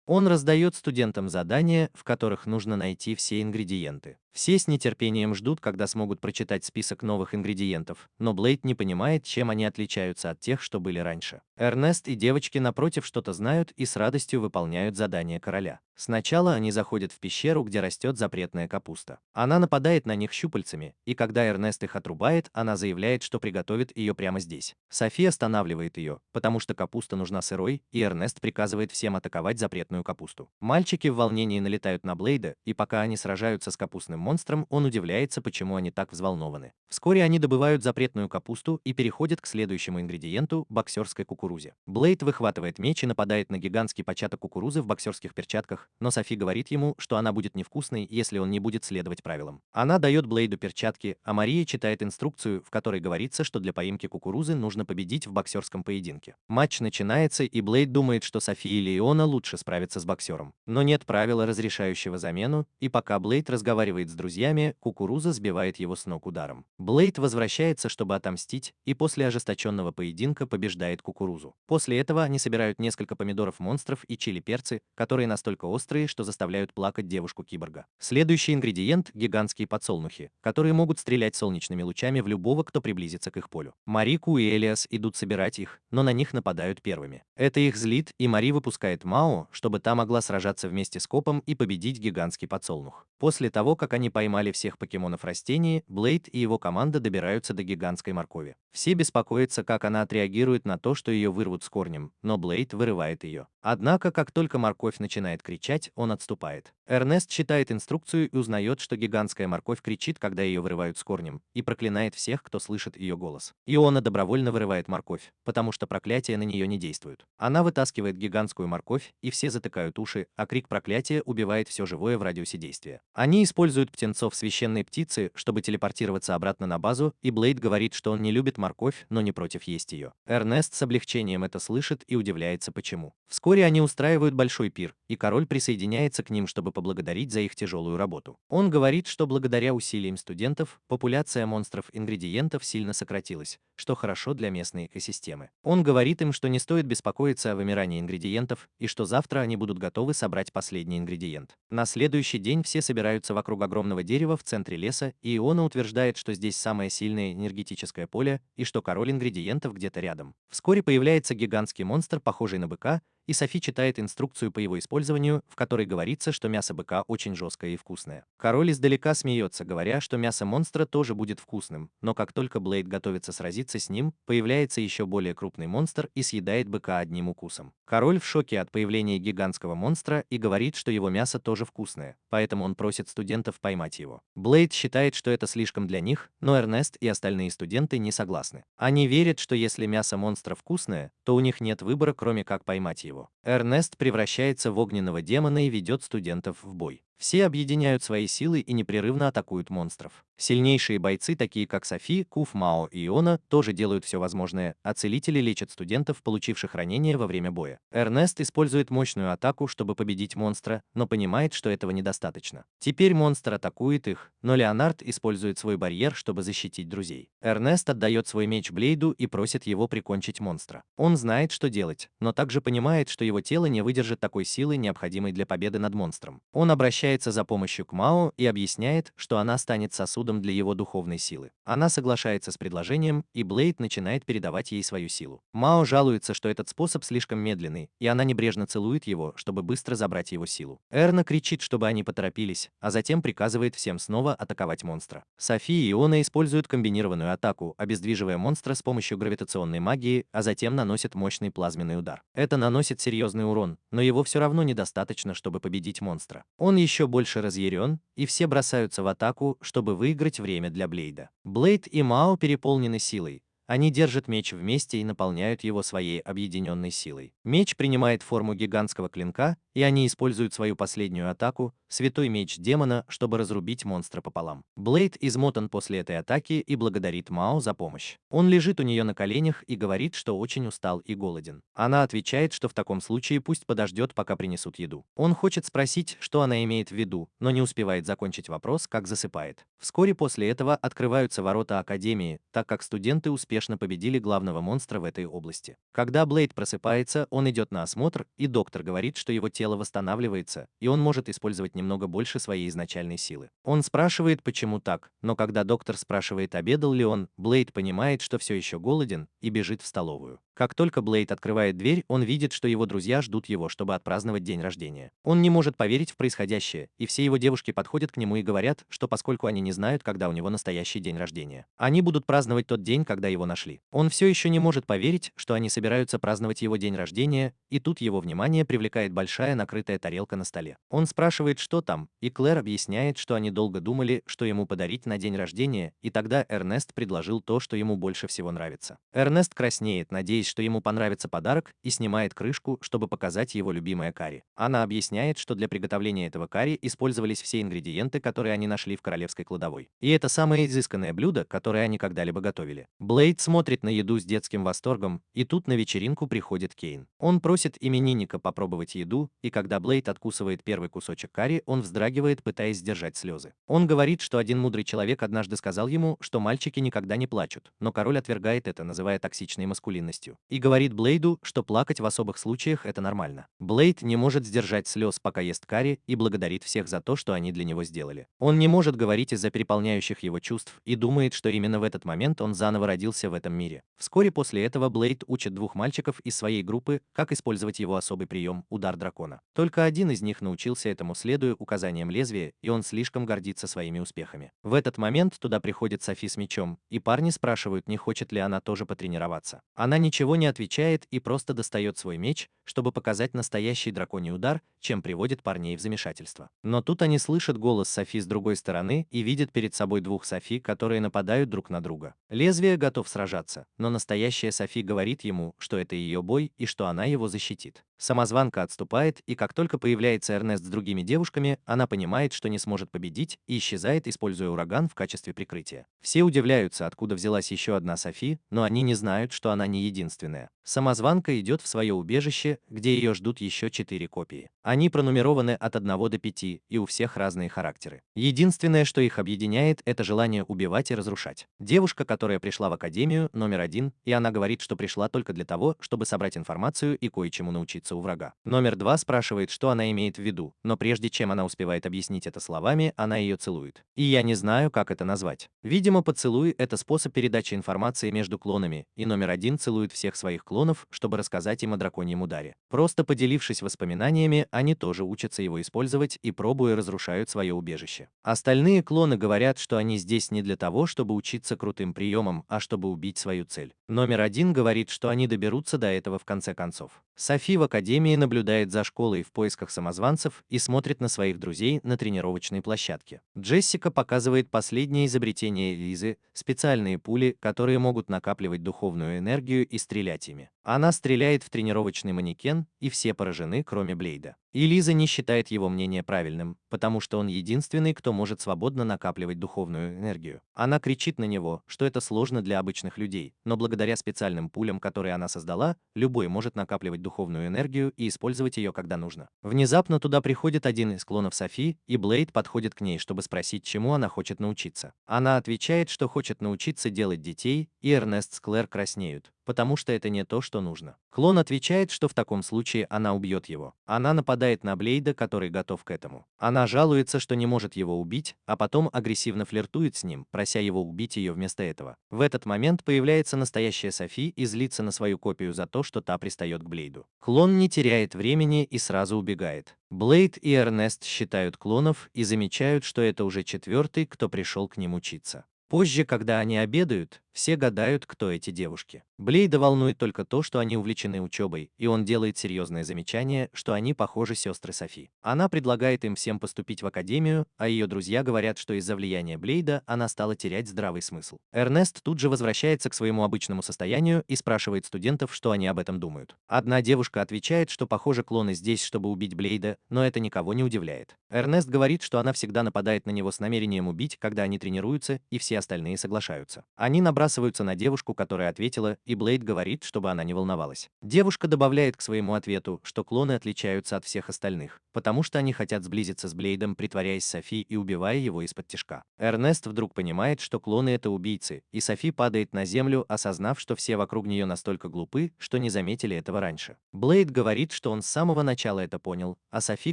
Он раздает студентам задания, в которых нужно найти все ингредиенты. Все с нетерпением ждут, когда смогут прочитать список новых ингредиентов, но Блейд не понимает, чем они отличаются от тех, что были раньше. Эрнест и девочки напротив что-то знают и с радостью выполняют задание короля. Сначала они заходят в пещеру, где растет запретная капуста. Она нападает на них щупальцами, и когда Эрнест их отрубает, она заявляет, что приготовит ее прямо здесь. Софи останавливает ее, потому что капуста нужна сырой, и Эрнест приказывает всем атаковать запретную капусту. Мальчики в волнении налетают на Блейда, и пока они сражаются с капустным монстром, он удивляется, почему они так взволнованы. Вскоре они добывают запретную капусту и переходят к следующему ингредиенту – боксерской кукурузе. Блейд выхватывает меч и нападает на гигантский початок кукурузы в боксерских перчатках, но Софи говорит ему, что она будет невкусной, если он не будет следовать правилам. Она дает Блейду перчатки, а Мария читает инструкцию, в которой говорится, что для поимки кукурузы нужно победить в боксерском поединке. Матч начинается, и Блейд думает, что Софи или Иона лучше справится с боксером. Но нет правила, разрешающего замену, и пока Блейд разговаривает с друзьями, кукуруза сбивает его с ног ударом. Блейд возвращается, чтобы отомстить, и после ожесточенного поединка побеждает кукурузу. После этого они собирают несколько помидоров-монстров и чили-перцы, которые настолько острые, что заставляют плакать девушку-киборга. Следующий ингредиент – гигантские подсолнухи, которые могут стрелять солнечными лучами в любого, кто приблизится к их полю. Марику и Элиас идут собирать их, но на них нападают первыми. Это их злит, и Мари выпускает Мао, чтобы та могла сражаться вместе с Копом и победить гигантский подсолнух. После того, как они поймали всех покемонов растений, Блейд и его команда добираются до гигантской моркови. Все беспокоятся, как она отреагирует на то, что ее вырвут с корнем, но Блейд вырывает ее. Однако, как только морковь начинает кричать, он отступает. Эрнест читает инструкцию и узнает, что гигантская морковь кричит, когда ее вырывают с корнем, и проклинает всех, кто слышит ее голос. Иона добровольно вырывает морковь, потому что проклятия на нее не действуют. Она вытаскивает гигантскую морковь, и все затыкают уши, а крик проклятия убивает все живое в радиусе действия. Они используют птенцов священной птицы, чтобы телепортироваться обратно на базу, и Блейд говорит, что он не любит морковь, но не против есть ее. Эрнест с облегчением это слышит и удивляется, почему. Вскоре они устраивают большой пир, и король присоединяется к ним, чтобы поблагодарить за их тяжелую работу. Он говорит, что благодаря усилиям студентов популяция монстров-ингредиентов сильно сократилась, что хорошо для местной экосистемы. Он говорит им, что не стоит беспокоиться о вымирании ингредиентов, и что завтра они будут готовы собрать последний ингредиент. На следующий день все собираются вокруг огромного дерева в центре леса, и Иона утверждает, что здесь самое сильное энергетическое поле, и что король ингредиентов где-то рядом. Вскоре появляется гигантский монстр, похожий на быка, и Софи читает инструкцию по его использованию, в которой говорится, что мясо быка очень жесткое и вкусное. Король издалека смеется, говоря, что мясо монстра тоже будет вкусным, но как только Блейд готовится сразиться с ним, появляется еще более крупный монстр и съедает быка одним укусом. Король в шоке от появления гигантского монстра и говорит, что его мясо тоже вкусное, поэтому он просит студентов поймать его. Блейд считает, что это слишком для них, но Эрнест и остальные студенты не согласны. Они верят, что если мясо монстра вкусное, то у них нет выбора, кроме как поймать его. Эрнест превращается в огненного демона и ведет студентов в бой. Все объединяют свои силы и непрерывно атакуют монстров. Сильнейшие бойцы, такие как Софи, Куф, Мао и Иона, тоже делают все возможное, а целители лечат студентов, получивших ранения во время боя. Эрнест использует мощную атаку, чтобы победить монстра, но понимает, что этого недостаточно. Теперь монстр атакует их, но Леонард использует свой барьер, чтобы защитить друзей. Эрнест отдает свой меч Блейду и просит его прикончить монстра. Он знает, что делать, но также понимает, что его тело не выдержит такой силы, необходимой для победы над монстром. Он обращается обращается за помощью к Мао и объясняет, что она станет сосудом для его духовной силы. Она соглашается с предложением, и Блейд начинает передавать ей свою силу. Мао жалуется, что этот способ слишком медленный, и она небрежно целует его, чтобы быстро забрать его силу. Эрна кричит, чтобы они поторопились, а затем приказывает всем снова атаковать монстра. Софи и Иона используют комбинированную атаку, обездвиживая монстра с помощью гравитационной магии, а затем наносят мощный плазменный удар. Это наносит серьезный урон, но его все равно недостаточно, чтобы победить монстра. Он еще больше разъярен, и все бросаются в атаку, чтобы выиграть время для Блейда. Блейд и Мао переполнены силой. Они держат меч вместе и наполняют его своей объединенной силой. Меч принимает форму гигантского клинка, и они используют свою последнюю атаку, святой меч демона, чтобы разрубить монстра пополам. Блейд измотан после этой атаки и благодарит Мао за помощь. Он лежит у нее на коленях и говорит, что очень устал и голоден. Она отвечает, что в таком случае пусть подождет, пока принесут еду. Он хочет спросить, что она имеет в виду, но не успевает закончить вопрос, как засыпает. Вскоре после этого открываются ворота Академии, так как студенты успешно победили главного монстра в этой области. Когда Блейд просыпается, он идет на осмотр, и доктор говорит, что его тело восстанавливается, и он может использовать немного больше своей изначальной силы. Он спрашивает, почему так, но когда доктор спрашивает, обедал ли он, Блейд понимает, что все еще голоден, и бежит в столовую. Как только Блейд открывает дверь, он видит, что его друзья ждут его, чтобы отпраздновать день рождения. Он не может поверить в происходящее, и все его девушки подходят к нему и говорят, что поскольку они не знают, когда у него настоящий день рождения, они будут праздновать тот день, когда его нашли. Он все еще не может поверить, что они собираются праздновать его день рождения, и тут его внимание привлекает большая накрытая тарелка на столе. Он спрашивает, что там, и Клэр объясняет, что они долго думали, что ему подарить на день рождения, и тогда Эрнест предложил то, что ему больше всего нравится. Эрнест краснеет, надеясь, что ему понравится подарок, и снимает крышку, чтобы показать его любимое карри. Она объясняет, что для приготовления этого карри использовались все ингредиенты, которые они нашли в королевской кладовой. И это самое изысканное блюдо, которое они когда-либо готовили. Блейд смотрит на еду с детским восторгом, и тут на вечеринку приходит Кейн. Он просит именинника попробовать еду, и когда Блейд откусывает первый кусочек карри, он вздрагивает, пытаясь сдержать слезы. Он говорит, что один мудрый человек однажды сказал ему, что мальчики никогда не плачут, но король отвергает это, называя токсичной маскулинностью. И говорит Блейду, что плакать в особых случаях это нормально. Блейд не может сдержать слез, пока ест карри, и благодарит всех за то, что они для него сделали. Он не может говорить из-за переполняющих его чувств и думает, что именно в этот момент он заново родился в этом мире. Вскоре после этого Блейд учит двух мальчиков из своей группы, как использовать его особый прием «Удар дракона». Только один из них научился этому, следуя указаниям лезвия, и он слишком гордится своими успехами. В этот момент туда приходит Софи с мечом, и парни спрашивают, не хочет ли она тоже потренироваться. Она ничего не отвечает и просто достает свой меч, чтобы показать настоящий драконий удар, чем приводит парней в замешательство. Но тут они слышат голос Софи с другой стороны и видят перед собой двух Софи, которые нападают друг на друга. Лезвие готов сражаться, но настоящая Софи говорит ему, что это ее бой и что она его защитит. Самозванка отступает, и как только появляется Эрнест с другими девушками, она понимает, что не сможет победить, и исчезает, используя ураган в качестве прикрытия. Все удивляются, откуда взялась еще одна Софи, но они не знают, что она не единственная. Самозванка идет в свое убежище, где ее ждут еще 4 копии. Они пронумерованы от 1 до 5, и у всех разные характеры. Единственное, что их объединяет, это желание убивать и разрушать. Девушка, которая пришла в Академию, номер 1, и она говорит, что пришла только для того, чтобы собрать информацию и кое-чему научиться у врага. Номер 2 спрашивает, что она имеет в виду, но прежде чем она успевает объяснить это словами, она ее целует. И я не знаю, как это назвать. Видимо, поцелуй – это способ передачи информации между клонами, и номер 1 целует всех своих клонов, чтобы рассказать им о драконьем ударе. Просто поделившись воспоминаниями, они тоже учатся его использовать и, пробуя, разрушают свое убежище. Остальные клоны говорят, что они здесь не для того, чтобы учиться крутым приемам, а чтобы убить свою цель. Номер 1 говорит, что они доберутся до этого в конце концов. Софи в Академии наблюдает за школой в поисках самозванцев и смотрит на своих друзей на тренировочной площадке. Джессика показывает последнее изобретение Лизы – специальные пули, которые могут накапливать духовную энергию и стрелять ими. Она стреляет в тренировочный манекен, и все поражены, кроме Блейда. И Лиза не считает его мнение правильным, потому что он единственный, кто может свободно накапливать духовную энергию. Она кричит на него, что это сложно для обычных людей, но благодаря специальным пулям, которые она создала, любой может накапливать духовную энергию и использовать ее, когда нужно. Внезапно туда приходит один из клонов Софи, и Блейд подходит к ней, чтобы спросить, чему она хочет научиться. Она отвечает, что хочет научиться делать детей, и Эрнест с Клэр краснеют, потому что это не то, что нужно. Клон отвечает, что в таком случае она убьет его. Она нападает на Блейда, который готов к этому. Она жалуется, что не может его убить, а потом агрессивно флиртует с ним, прося его убить ее вместо этого. В этот момент появляется настоящая Софи и злится на свою копию за то, что та пристает к Блейду. Клон не теряет времени и сразу убегает. Блейд и Эрнест считают клонов и замечают, что это уже четвертый, кто пришел к ним учиться. Позже, когда они обедают, все гадают, кто эти девушки. Блейда волнует только то, что они увлечены учебой, и он делает серьезное замечание, что они похожи сестры Софи. Она предлагает им всем поступить в академию, а ее друзья говорят, что из-за влияния Блейда она стала терять здравый смысл. Эрнест тут же возвращается к своему обычному состоянию и спрашивает студентов, что они об этом думают. Одна девушка отвечает, что похоже клоны здесь, чтобы убить Блейда, но это никого не удивляет. Эрнест говорит, что она всегда нападает на него с намерением убить, когда они тренируются, и все остальные соглашаются. Они набрасываются на девушку, которая ответила, и Блейд говорит, чтобы она не волновалась. Девушка добавляет к своему ответу, что клоны отличаются от всех остальных, потому что они хотят сблизиться с Блейдом, притворяясь Софи и убивая его из-под тишка. Эрнест вдруг понимает, что клоны — это убийцы, и Софи падает на землю, осознав, что все вокруг нее настолько глупы, что не заметили этого раньше. Блейд говорит, что он с самого начала это понял, а Софи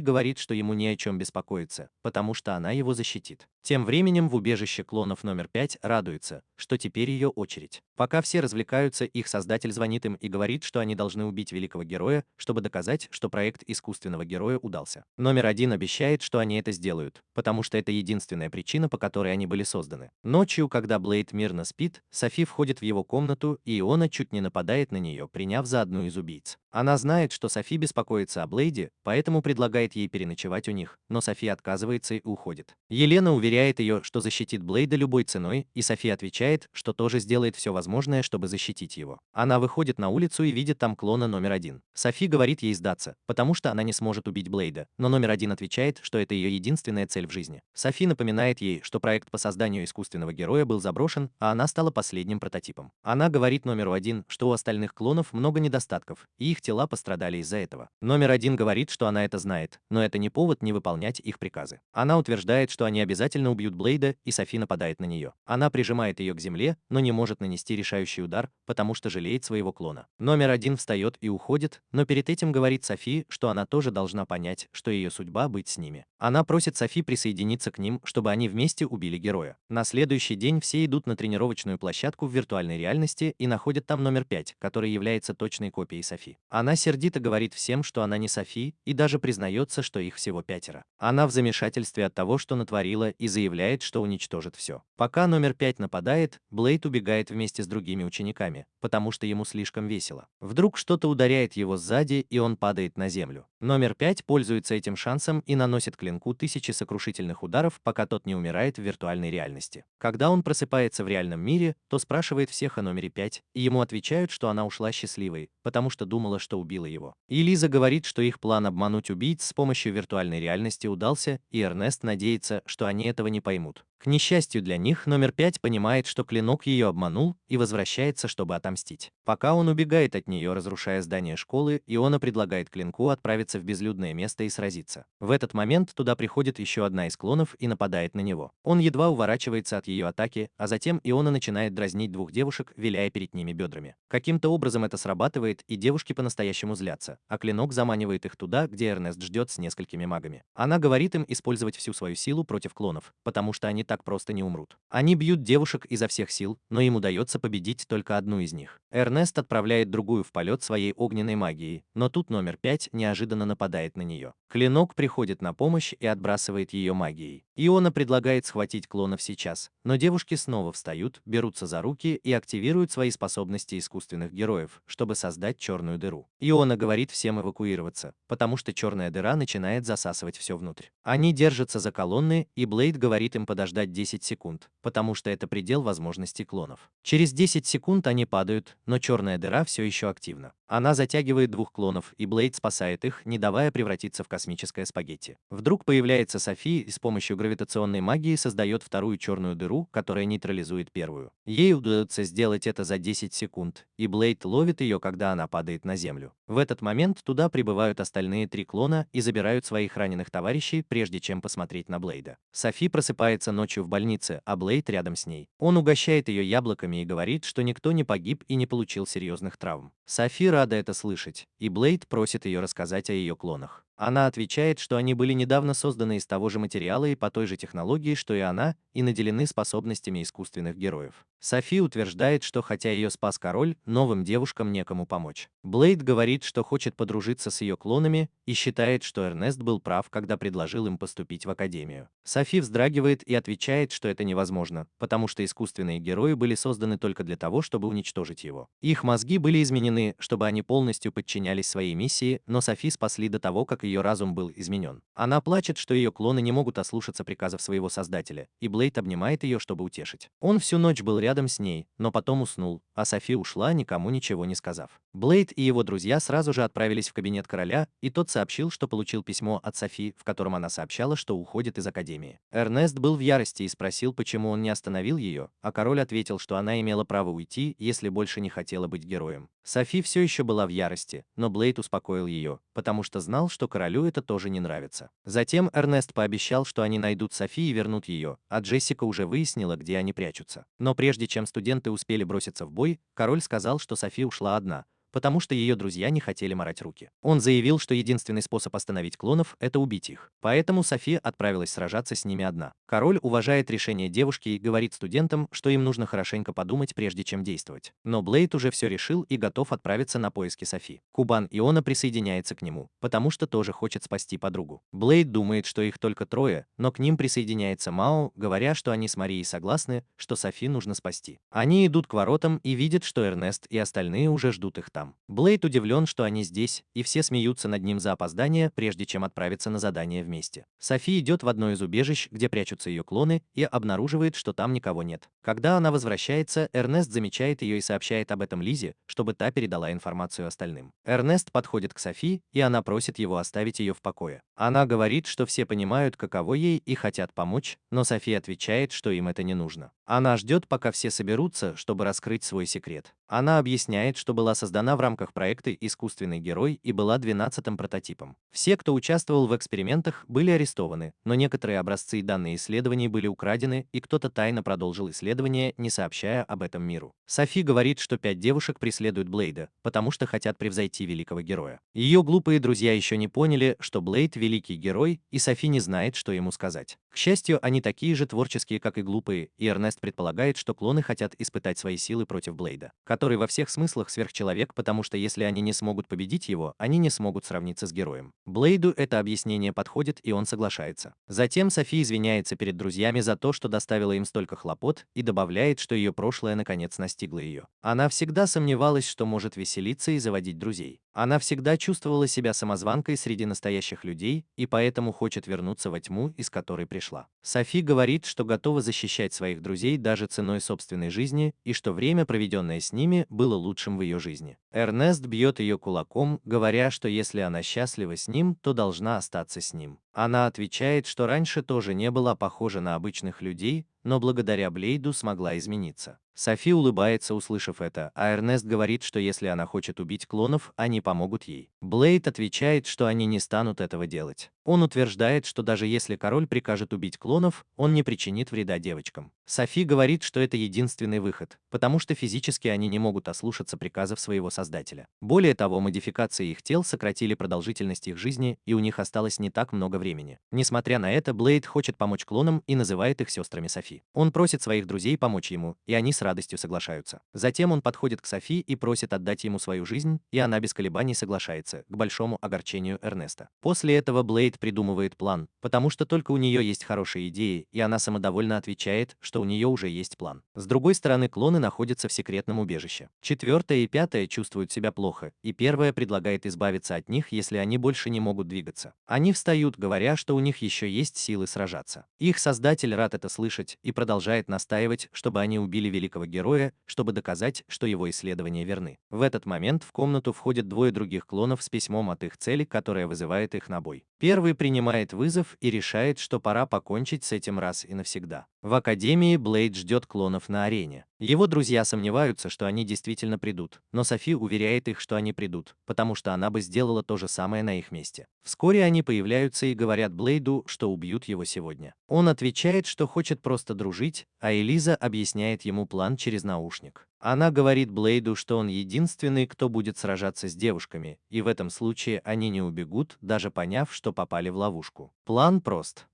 говорит, что ему не о чем беспокоиться, потому что она его защитит. Тем временем в убежище клонов номер 5 радуется, что теперь ее очередь. Пока все развлекаются, их создатель звонит им и говорит, что они должны убить великого героя, чтобы доказать, что проект искусственного героя удался. Номер 1 обещает, что они это сделают, потому что это единственная причина, по которой они были созданы. Ночью, когда Блейд мирно спит, Софи входит в его комнату, и Иона чуть не нападает на нее, приняв за одну из убийц. Она знает, что Софи беспокоится о Блейде, поэтому предлагает ей переночевать у них, но Софи отказывается и уходит. Елена уверяет ее, что защитит Блейда любой ценой, и Софи отвечает, что тоже сделает все возможное, чтобы защитить его. Она выходит на улицу и видит там клона номер 1. Софи говорит ей сдаться, потому что она не сможет убить Блейда, но номер 1 отвечает, что это ее единственная цель в жизни. Софи напоминает ей, что проект по созданию искусственного героя был заброшен, а она стала последним прототипом. Она говорит номеру 1, что у остальных клонов много недостатков, и их тела пострадали из-за этого. Номер 1 говорит, что она это знает, но это не повод не выполнять их приказы. Она утверждает, что они обязательно убьют Блейда, и Софи нападает на нее. Она прижимает ее к земле, но не может нанести решающий удар, потому что жалеет своего клона. Номер 1 встает и уходит, но перед этим говорит Софи, что она тоже должна понять, что ее судьба быть с ними. Она просит Софи присоединиться к ним, чтобы они вместе убили героя. На следующий день все идут на тренировочную площадку в виртуальной реальности и находят там номер 5, который является точной копией Софи. Она сердито говорит всем, что она не Софи, и даже признается, что их всего 5. Она в замешательстве от того, что натворила, и заявляет, что уничтожит все. Пока номер 5 нападает, Блейд убегает вместе с другими учениками, потому что ему слишком весело. Вдруг что-то ударяет его сзади, и он падает на землю. Номер 5 пользуется этим шансом и наносит клинку тысячи сокрушительных ударов, пока тот не умирает в виртуальной реальности. Когда он просыпается в реальном мире, то спрашивает всех о номере 5, и ему отвечают, что она ушла счастливой, потому что думала, что убила его. И Лиза говорит, что их план обмануть убийц с помощью виртуальной реальности удался, и Эрнест надеется, что они этого не поймут. К несчастью для них, номер 5 понимает, что клинок ее обманул, и возвращается, чтобы отомстить. Пока он убегает от нее, разрушая здание школы, Иона предлагает клинку отправиться в безлюдное место и сразиться. В этот момент туда приходит еще одна из клонов и нападает на него. Он едва уворачивается от ее атаки, а затем Иона начинает дразнить двух девушек, виляя перед ними бедрами. Каким-то образом это срабатывает, и девушки по-настоящему злятся, а клинок заманивает их туда, где Эрнест ждет с несколькими магами. Она говорит им использовать всю свою силу против клонов, потому что они так просто не умрут. Они бьют девушек изо всех сил, но им удается победить только одну из них. Эрнест отправляет другую в полет своей огненной магией, но тут номер 5 неожиданно нападает на нее. Клинок приходит на помощь и отбрасывает ее магией. Иона предлагает схватить клонов сейчас, но девушки снова встают, берутся за руки и активируют свои способности искусственных героев, чтобы создать черную дыру. Иона говорит всем эвакуироваться, потому что черная дыра начинает засасывать все внутрь. Они держатся за колонны, и Блейд говорит им подождать 10 секунд, потому что это предел возможностей клонов. Через 10 секунд они падают, но черная дыра все еще активна. Она затягивает двух клонов, и Блейд спасает их, не давая превратиться в космическое спагетти. Вдруг появляется Софи и с помощью гравитационной магии создает вторую черную дыру, которая нейтрализует первую. Ей удается сделать это за 10 секунд, и Блейд ловит ее, когда она падает на землю. В этот момент туда прибывают остальные 3 клона и забирают своих раненых товарищей, прежде чем посмотреть на Блейда. Софи просыпается ночью ночью в больнице, а Блейд рядом с ней. Он угощает ее яблоками и говорит, что никто не погиб и не получил серьезных травм. Софи рада это слышать, и Блейд просит ее рассказать о ее клонах. Она отвечает, что они были недавно созданы из того же материала и по той же технологии, что и она, и наделены способностями искусственных героев. Софи утверждает, что хотя ее спас король, новым девушкам некому помочь. Блейд говорит, что хочет подружиться с ее клонами и считает, что Эрнест был прав, когда предложил им поступить в академию. Софи вздрагивает и отвечает, что это невозможно, потому что искусственные герои были созданы только для того, чтобы уничтожить его. Их мозги были изменены, чтобы они полностью подчинялись своей миссии, но Софи спасли до того, как ее разум был изменен. Она плачет, что ее клоны не могут ослушаться приказов своего создателя, и Блейд обнимает ее, чтобы утешить. Он всю ночь был рядом с ней, но потом уснул, а Софи ушла, никому ничего не сказав. Блейд и его друзья сразу же отправились в кабинет короля, и тот сообщил, что получил письмо от Софи, в котором она сообщала, что уходит из академии. Эрнест был в ярости и спросил, почему он не остановил ее, а король ответил, что она имела право уйти, если больше не хотела быть героем. Софи все еще была в ярости, но Блейд успокоил ее, потому что знал, что королю это тоже не нравится. Затем Эрнест пообещал, что они найдут Софи и вернут ее, а Джессика уже выяснила, где они прячутся. Но прежде чем студенты успели броситься в бой, король сказал, что Софи ушла одна, потому что ее друзья не хотели марать руки. Он заявил, что единственный способ остановить клонов – это убить их. Поэтому Софи отправилась сражаться с ними одна. Король уважает решение девушки и говорит студентам, что им нужно хорошенько подумать, прежде чем действовать. Но Блейд уже все решил и готов отправиться на поиски Софи. Кубан Иона присоединяется к нему, потому что тоже хочет спасти подругу. Блейд думает, что их только трое, но к ним присоединяется Мао, говоря, что они с Марией согласны, что Софи нужно спасти. Они идут к воротам и видят, что Эрнест и остальные уже ждут их там. Блейд удивлен, что они здесь, и все смеются над ним за опоздание, прежде чем отправиться на задание вместе. Софи идет в одно из убежищ, где прячутся ее клоны, и обнаруживает, что там никого нет. Когда она возвращается, Эрнест замечает ее и сообщает об этом Лизе, чтобы та передала информацию остальным. Эрнест подходит к Софи, и она просит его оставить ее в покое. Она говорит, что все понимают, каково ей, и хотят помочь, но Софи отвечает, что им это не нужно. Она ждет, пока все соберутся, чтобы раскрыть свой секрет. Она объясняет, что была создана в рамках проекта «Искусственный герой» и была 12-м прототипом. Все, кто участвовал в экспериментах, были арестованы, но некоторые образцы и данные исследований были украдены, и кто-то тайно продолжил исследование, не сообщая об этом миру. Софи говорит, что 5 девушек преследуют Блейда, потому что хотят превзойти великого героя. Ее глупые друзья еще не поняли, что Блейд – великий герой, и Софи не знает, что ему сказать. К счастью, они такие же творческие, как и глупые, и Эрнест предполагает, что клоны хотят испытать свои силы против Блейда, который во всех смыслах сверхчеловек, потому что если они не смогут победить его, они не смогут сравниться с героем. Блейду это объяснение подходит, и он соглашается. Затем Софи извиняется перед друзьями за то, что доставила им столько хлопот, и добавляет, что ее прошлое наконец настигло ее. Она всегда сомневалась, что может веселиться и заводить друзей. Она всегда чувствовала себя самозванкой среди настоящих людей, и поэтому хочет вернуться во тьму, из которой пришла. Софи говорит, что готова защищать своих друзей даже ценой собственной жизни, и что время, проведенное с ними, было лучшим в ее жизни. Эрнест бьет ее кулаком, говоря, что если она счастлива с ним, то должна остаться с ним. Она отвечает, что раньше тоже не была похожа на обычных людей, но благодаря Блейду смогла измениться. Софи улыбается, услышав это, а Эрнест говорит, что если она хочет убить клонов, они помогут ей. Блейд отвечает, что они не станут этого делать. Он утверждает, что даже если король прикажет убить клонов, он не причинит вреда девочкам. Софи говорит, что это единственный выход, потому что физически они не могут ослушаться приказов своего создателя. Более того, модификации их тел сократили продолжительность их жизни, и у них осталось не так много времени. Несмотря на это, Блейд хочет помочь клонам и называет их сестрами Софи. Он просит своих друзей помочь ему, и они с радостью соглашаются. Затем он подходит к Софи и просит отдать ему свою жизнь, и она без колебаний соглашается, к большому огорчению Эрнеста. После этого Блейд придумывает план, потому что только у нее есть хорошие идеи, и она самодовольно отвечает, что у нее уже есть план. С другой стороны, клоны находятся в секретном убежище. Четвертая и пятая чувствуют себя плохо, и первая предлагает избавиться от них, если они больше не могут двигаться. Они встают, говоря, что у них еще есть силы сражаться. Их создатель рад это слышать и продолжает настаивать, чтобы они убили великого героя, чтобы доказать, что его исследования верны. В этот момент в комнату входят двое других клонов с письмом от их цели, которая вызывает их на бой. Первый принимает вызов и решает, что пора покончить с этим раз и навсегда. В Академии Блейд ждет клонов на арене. Его друзья сомневаются, что они действительно придут, но Софи уверяет их, что они придут, потому что она бы сделала то же самое на их месте. Вскоре они появляются и говорят Блейду, что убьют его сегодня. Он отвечает, что хочет просто дружить, а Элиза объясняет ему план через наушник. Она говорит Блейду, что он единственный, кто будет сражаться с девушками, и в этом случае они не убегут, даже поняв, что попали в ловушку. План прост.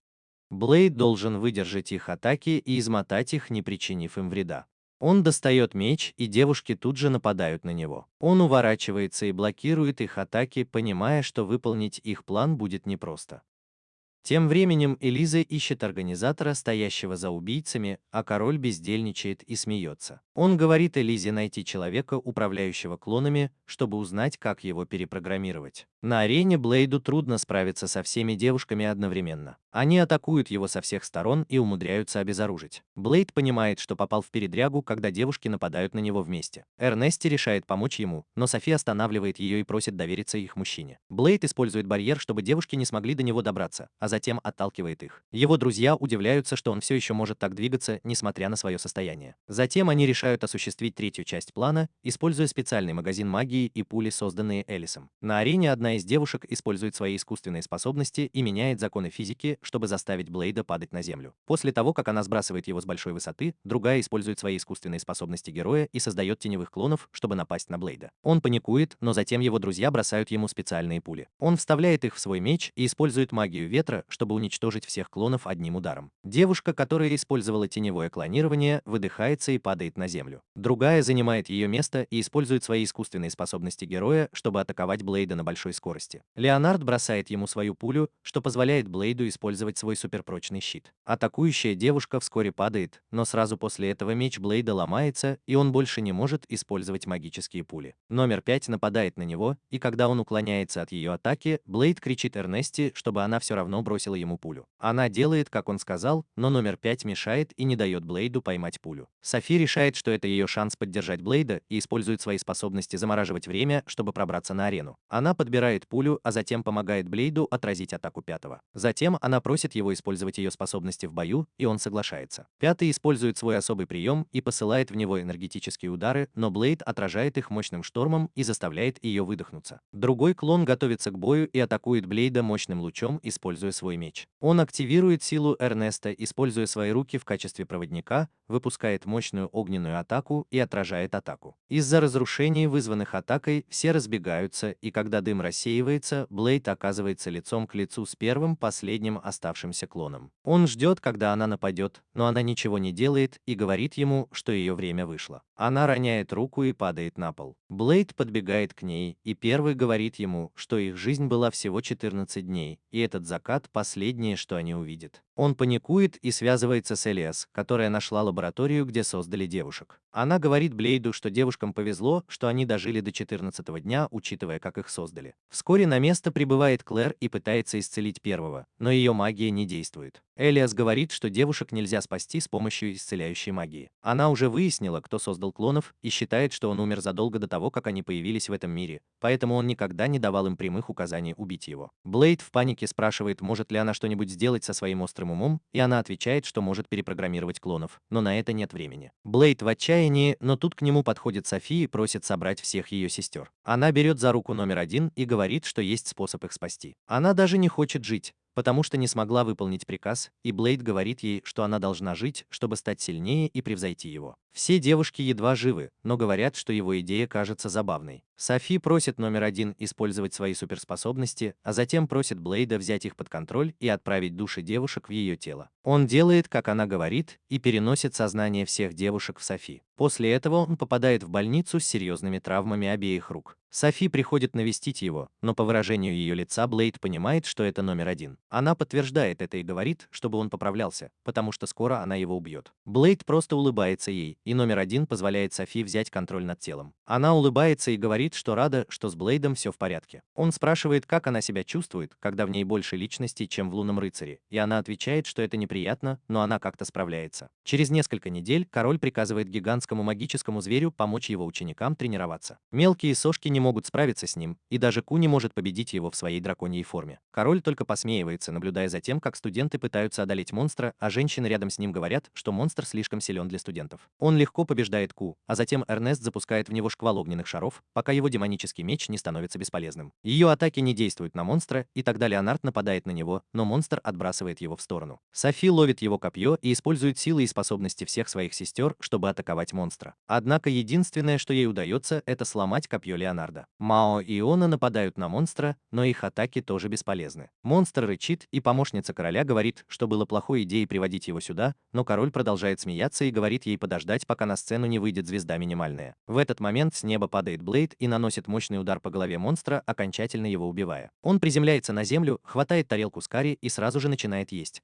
Блейд должен выдержать их атаки и измотать их, не причинив им вреда. Он достает меч, и девушки тут же нападают на него. Он уворачивается и блокирует их атаки, понимая, что выполнить их план будет непросто. Тем временем Элиза ищет организатора, стоящего за убийцами, а король бездельничает и смеется. Он говорит Элизе найти человека, управляющего клонами, чтобы узнать, как его перепрограммировать. На арене Блейду трудно справиться со всеми девушками одновременно. Они атакуют его со всех сторон и умудряются обезоружить. Блейд понимает, что попал в передрягу, когда девушки нападают на него вместе. Эрнести решает помочь ему, но Софи останавливает ее и просит довериться их мужчине. Блейд использует барьер, чтобы девушки не смогли до него добраться, а затем отталкивает их. Его друзья удивляются, что он все еще может так двигаться, несмотря на свое состояние. Затем они решают осуществить третью часть плана, используя специальный магазин магии и пули, созданные Элисом. На арене одна из девушек использует свои искусственные способности и меняет законы физики, чтобы заставить Блейда падать на землю. После того, как она сбрасывает его с большой высоты, другая использует свои искусственные способности героя и создает теневых клонов, чтобы напасть на Блейда. Он паникует, но затем его друзья бросают ему специальные пули. Он вставляет их в свой меч и использует магию ветра, чтобы уничтожить всех клонов одним ударом. Девушка, которая использовала теневое клонирование, выдыхается и падает на землю. Другая занимает ее место и использует свои искусственные способности героя, чтобы атаковать Блейда на большой скорости. Леонард бросает ему свою пулю, что позволяет Блейду использовать свой суперпрочный щит. Атакующая девушка вскоре падает, но сразу после этого меч Блейда ломается, и он больше не может использовать магические пули. Номер 5 нападает на него, и когда он уклоняется от ее атаки, Блейд кричит Эрнести, чтобы она все равно бросила ему пулю. Она делает, как он сказал, но номер 5 мешает и не дает Блейду поймать пулю. Софи решает, что это ее шанс поддержать Блейда и использует свои способности замораживать время, чтобы пробраться на арену. Она подбирает пулю, а затем помогает Блейду отразить атаку пятого. Затем она просит его использовать ее способности в бою, и он соглашается. Пятый использует свой особый прием и посылает в него энергетические удары, но Блейд отражает их мощным штормом и заставляет ее выдохнуться. Другой клон готовится к бою и атакует Блейда мощным лучом, используя свой меч. Он активирует силу Эрнеста, используя свои руки в качестве проводника, выпускает мощную огненную атаку и отражает атаку. Из-за разрушений, вызванных атакой, все разбегаются, и когда дым рассеивается, Блейд оказывается лицом к лицу с первым последним оставшимся клоном. Он ждет, когда она нападет, но она ничего не делает и говорит ему, что ее время вышло. Она роняет руку и падает на пол. Блейд подбегает к ней и первый говорит ему, что их жизнь была всего 14 дней, и этот закат – последнее, что они увидят. Он паникует и связывается с Элиас, которая нашла лабораторию, где создали девушек. Она говорит Блейду, что девушкам повезло, что они дожили до 14-го дня, учитывая, как их создали. Вскоре на место прибывает Клэр и пытается исцелить первого, но ее магия не действует. Элиас говорит, что девушек нельзя спасти с помощью исцеляющей магии. Она уже выяснила, кто создал клонов, и считает, что он умер задолго до того, как они появились в этом мире, поэтому он никогда не давал им прямых указаний убить его. Блейд в панике спрашивает, может ли она что-нибудь сделать со своим острым умом, и она отвечает, что может перепрограммировать клонов, но на это нет времени. Блейд в отчаянии, но тут к нему подходит Софи и просит собрать всех ее сестер. Она берет за руку номер 1 и говорит, что есть способ их спасти. Она даже не хочет жить, потому что не смогла выполнить приказ, и Блейд говорит ей, что она должна жить, чтобы стать сильнее и превзойти его. Все девушки едва живы, но говорят, что его идея кажется забавной. Софи просит номер 1 использовать свои суперспособности, а затем просит Блейда взять их под контроль и отправить души девушек в ее тело. Он делает, как она говорит, и переносит сознание всех девушек в Софи. После этого он попадает в больницу с серьезными травмами обеих рук. Софи приходит навестить его, но по выражению ее лица Блейд понимает, что это номер 1. Она подтверждает это и говорит, чтобы он поправлялся, потому что скоро она его убьет. Блейд просто улыбается ей, и номер 1 позволяет Софи взять контроль над телом. Она улыбается и говорит, что рада, что с Блейдом все в порядке. Он спрашивает, как она себя чувствует, когда в ней больше личностей, чем в Лунном рыцаре, и она отвечает, что это неприятно, но она как-то справляется. Через несколько недель король приказывает гигантскому магическому зверю помочь его ученикам тренироваться. Мелкие сошки не могут справиться с ним, и даже Ку не может победить его в своей драконьей форме. Король только посмеивается, наблюдая за тем, как студенты пытаются одолеть монстра, а женщины рядом с ним говорят, что монстр слишком силен для студентов. Он легко побеждает Ку, а затем Эрнест запускает в него шквал огненных шаров, пока его демонический меч не становится бесполезным. Ее атаки не действуют на монстра, и тогда Леонард нападает на него, но монстр отбрасывает его в сторону. Софи ловит его копье и использует силы и способности всех своих сестер, чтобы атаковать монстра. Однако единственное, что ей удается, это сломать копье Леонарда. Мао и Иона нападают на монстра, но их атаки тоже бесполезны. Монстр рычит, и помощница короля говорит, что было плохой идеей приводить его сюда, но король продолжает смеяться и говорит ей подождать, пока на сцену не выйдет звезда минимальная. В этот момент с неба падает Блейд и наносит мощный удар по голове монстра, окончательно его убивая. Он приземляется на землю, хватает тарелку с карри и сразу же начинает есть.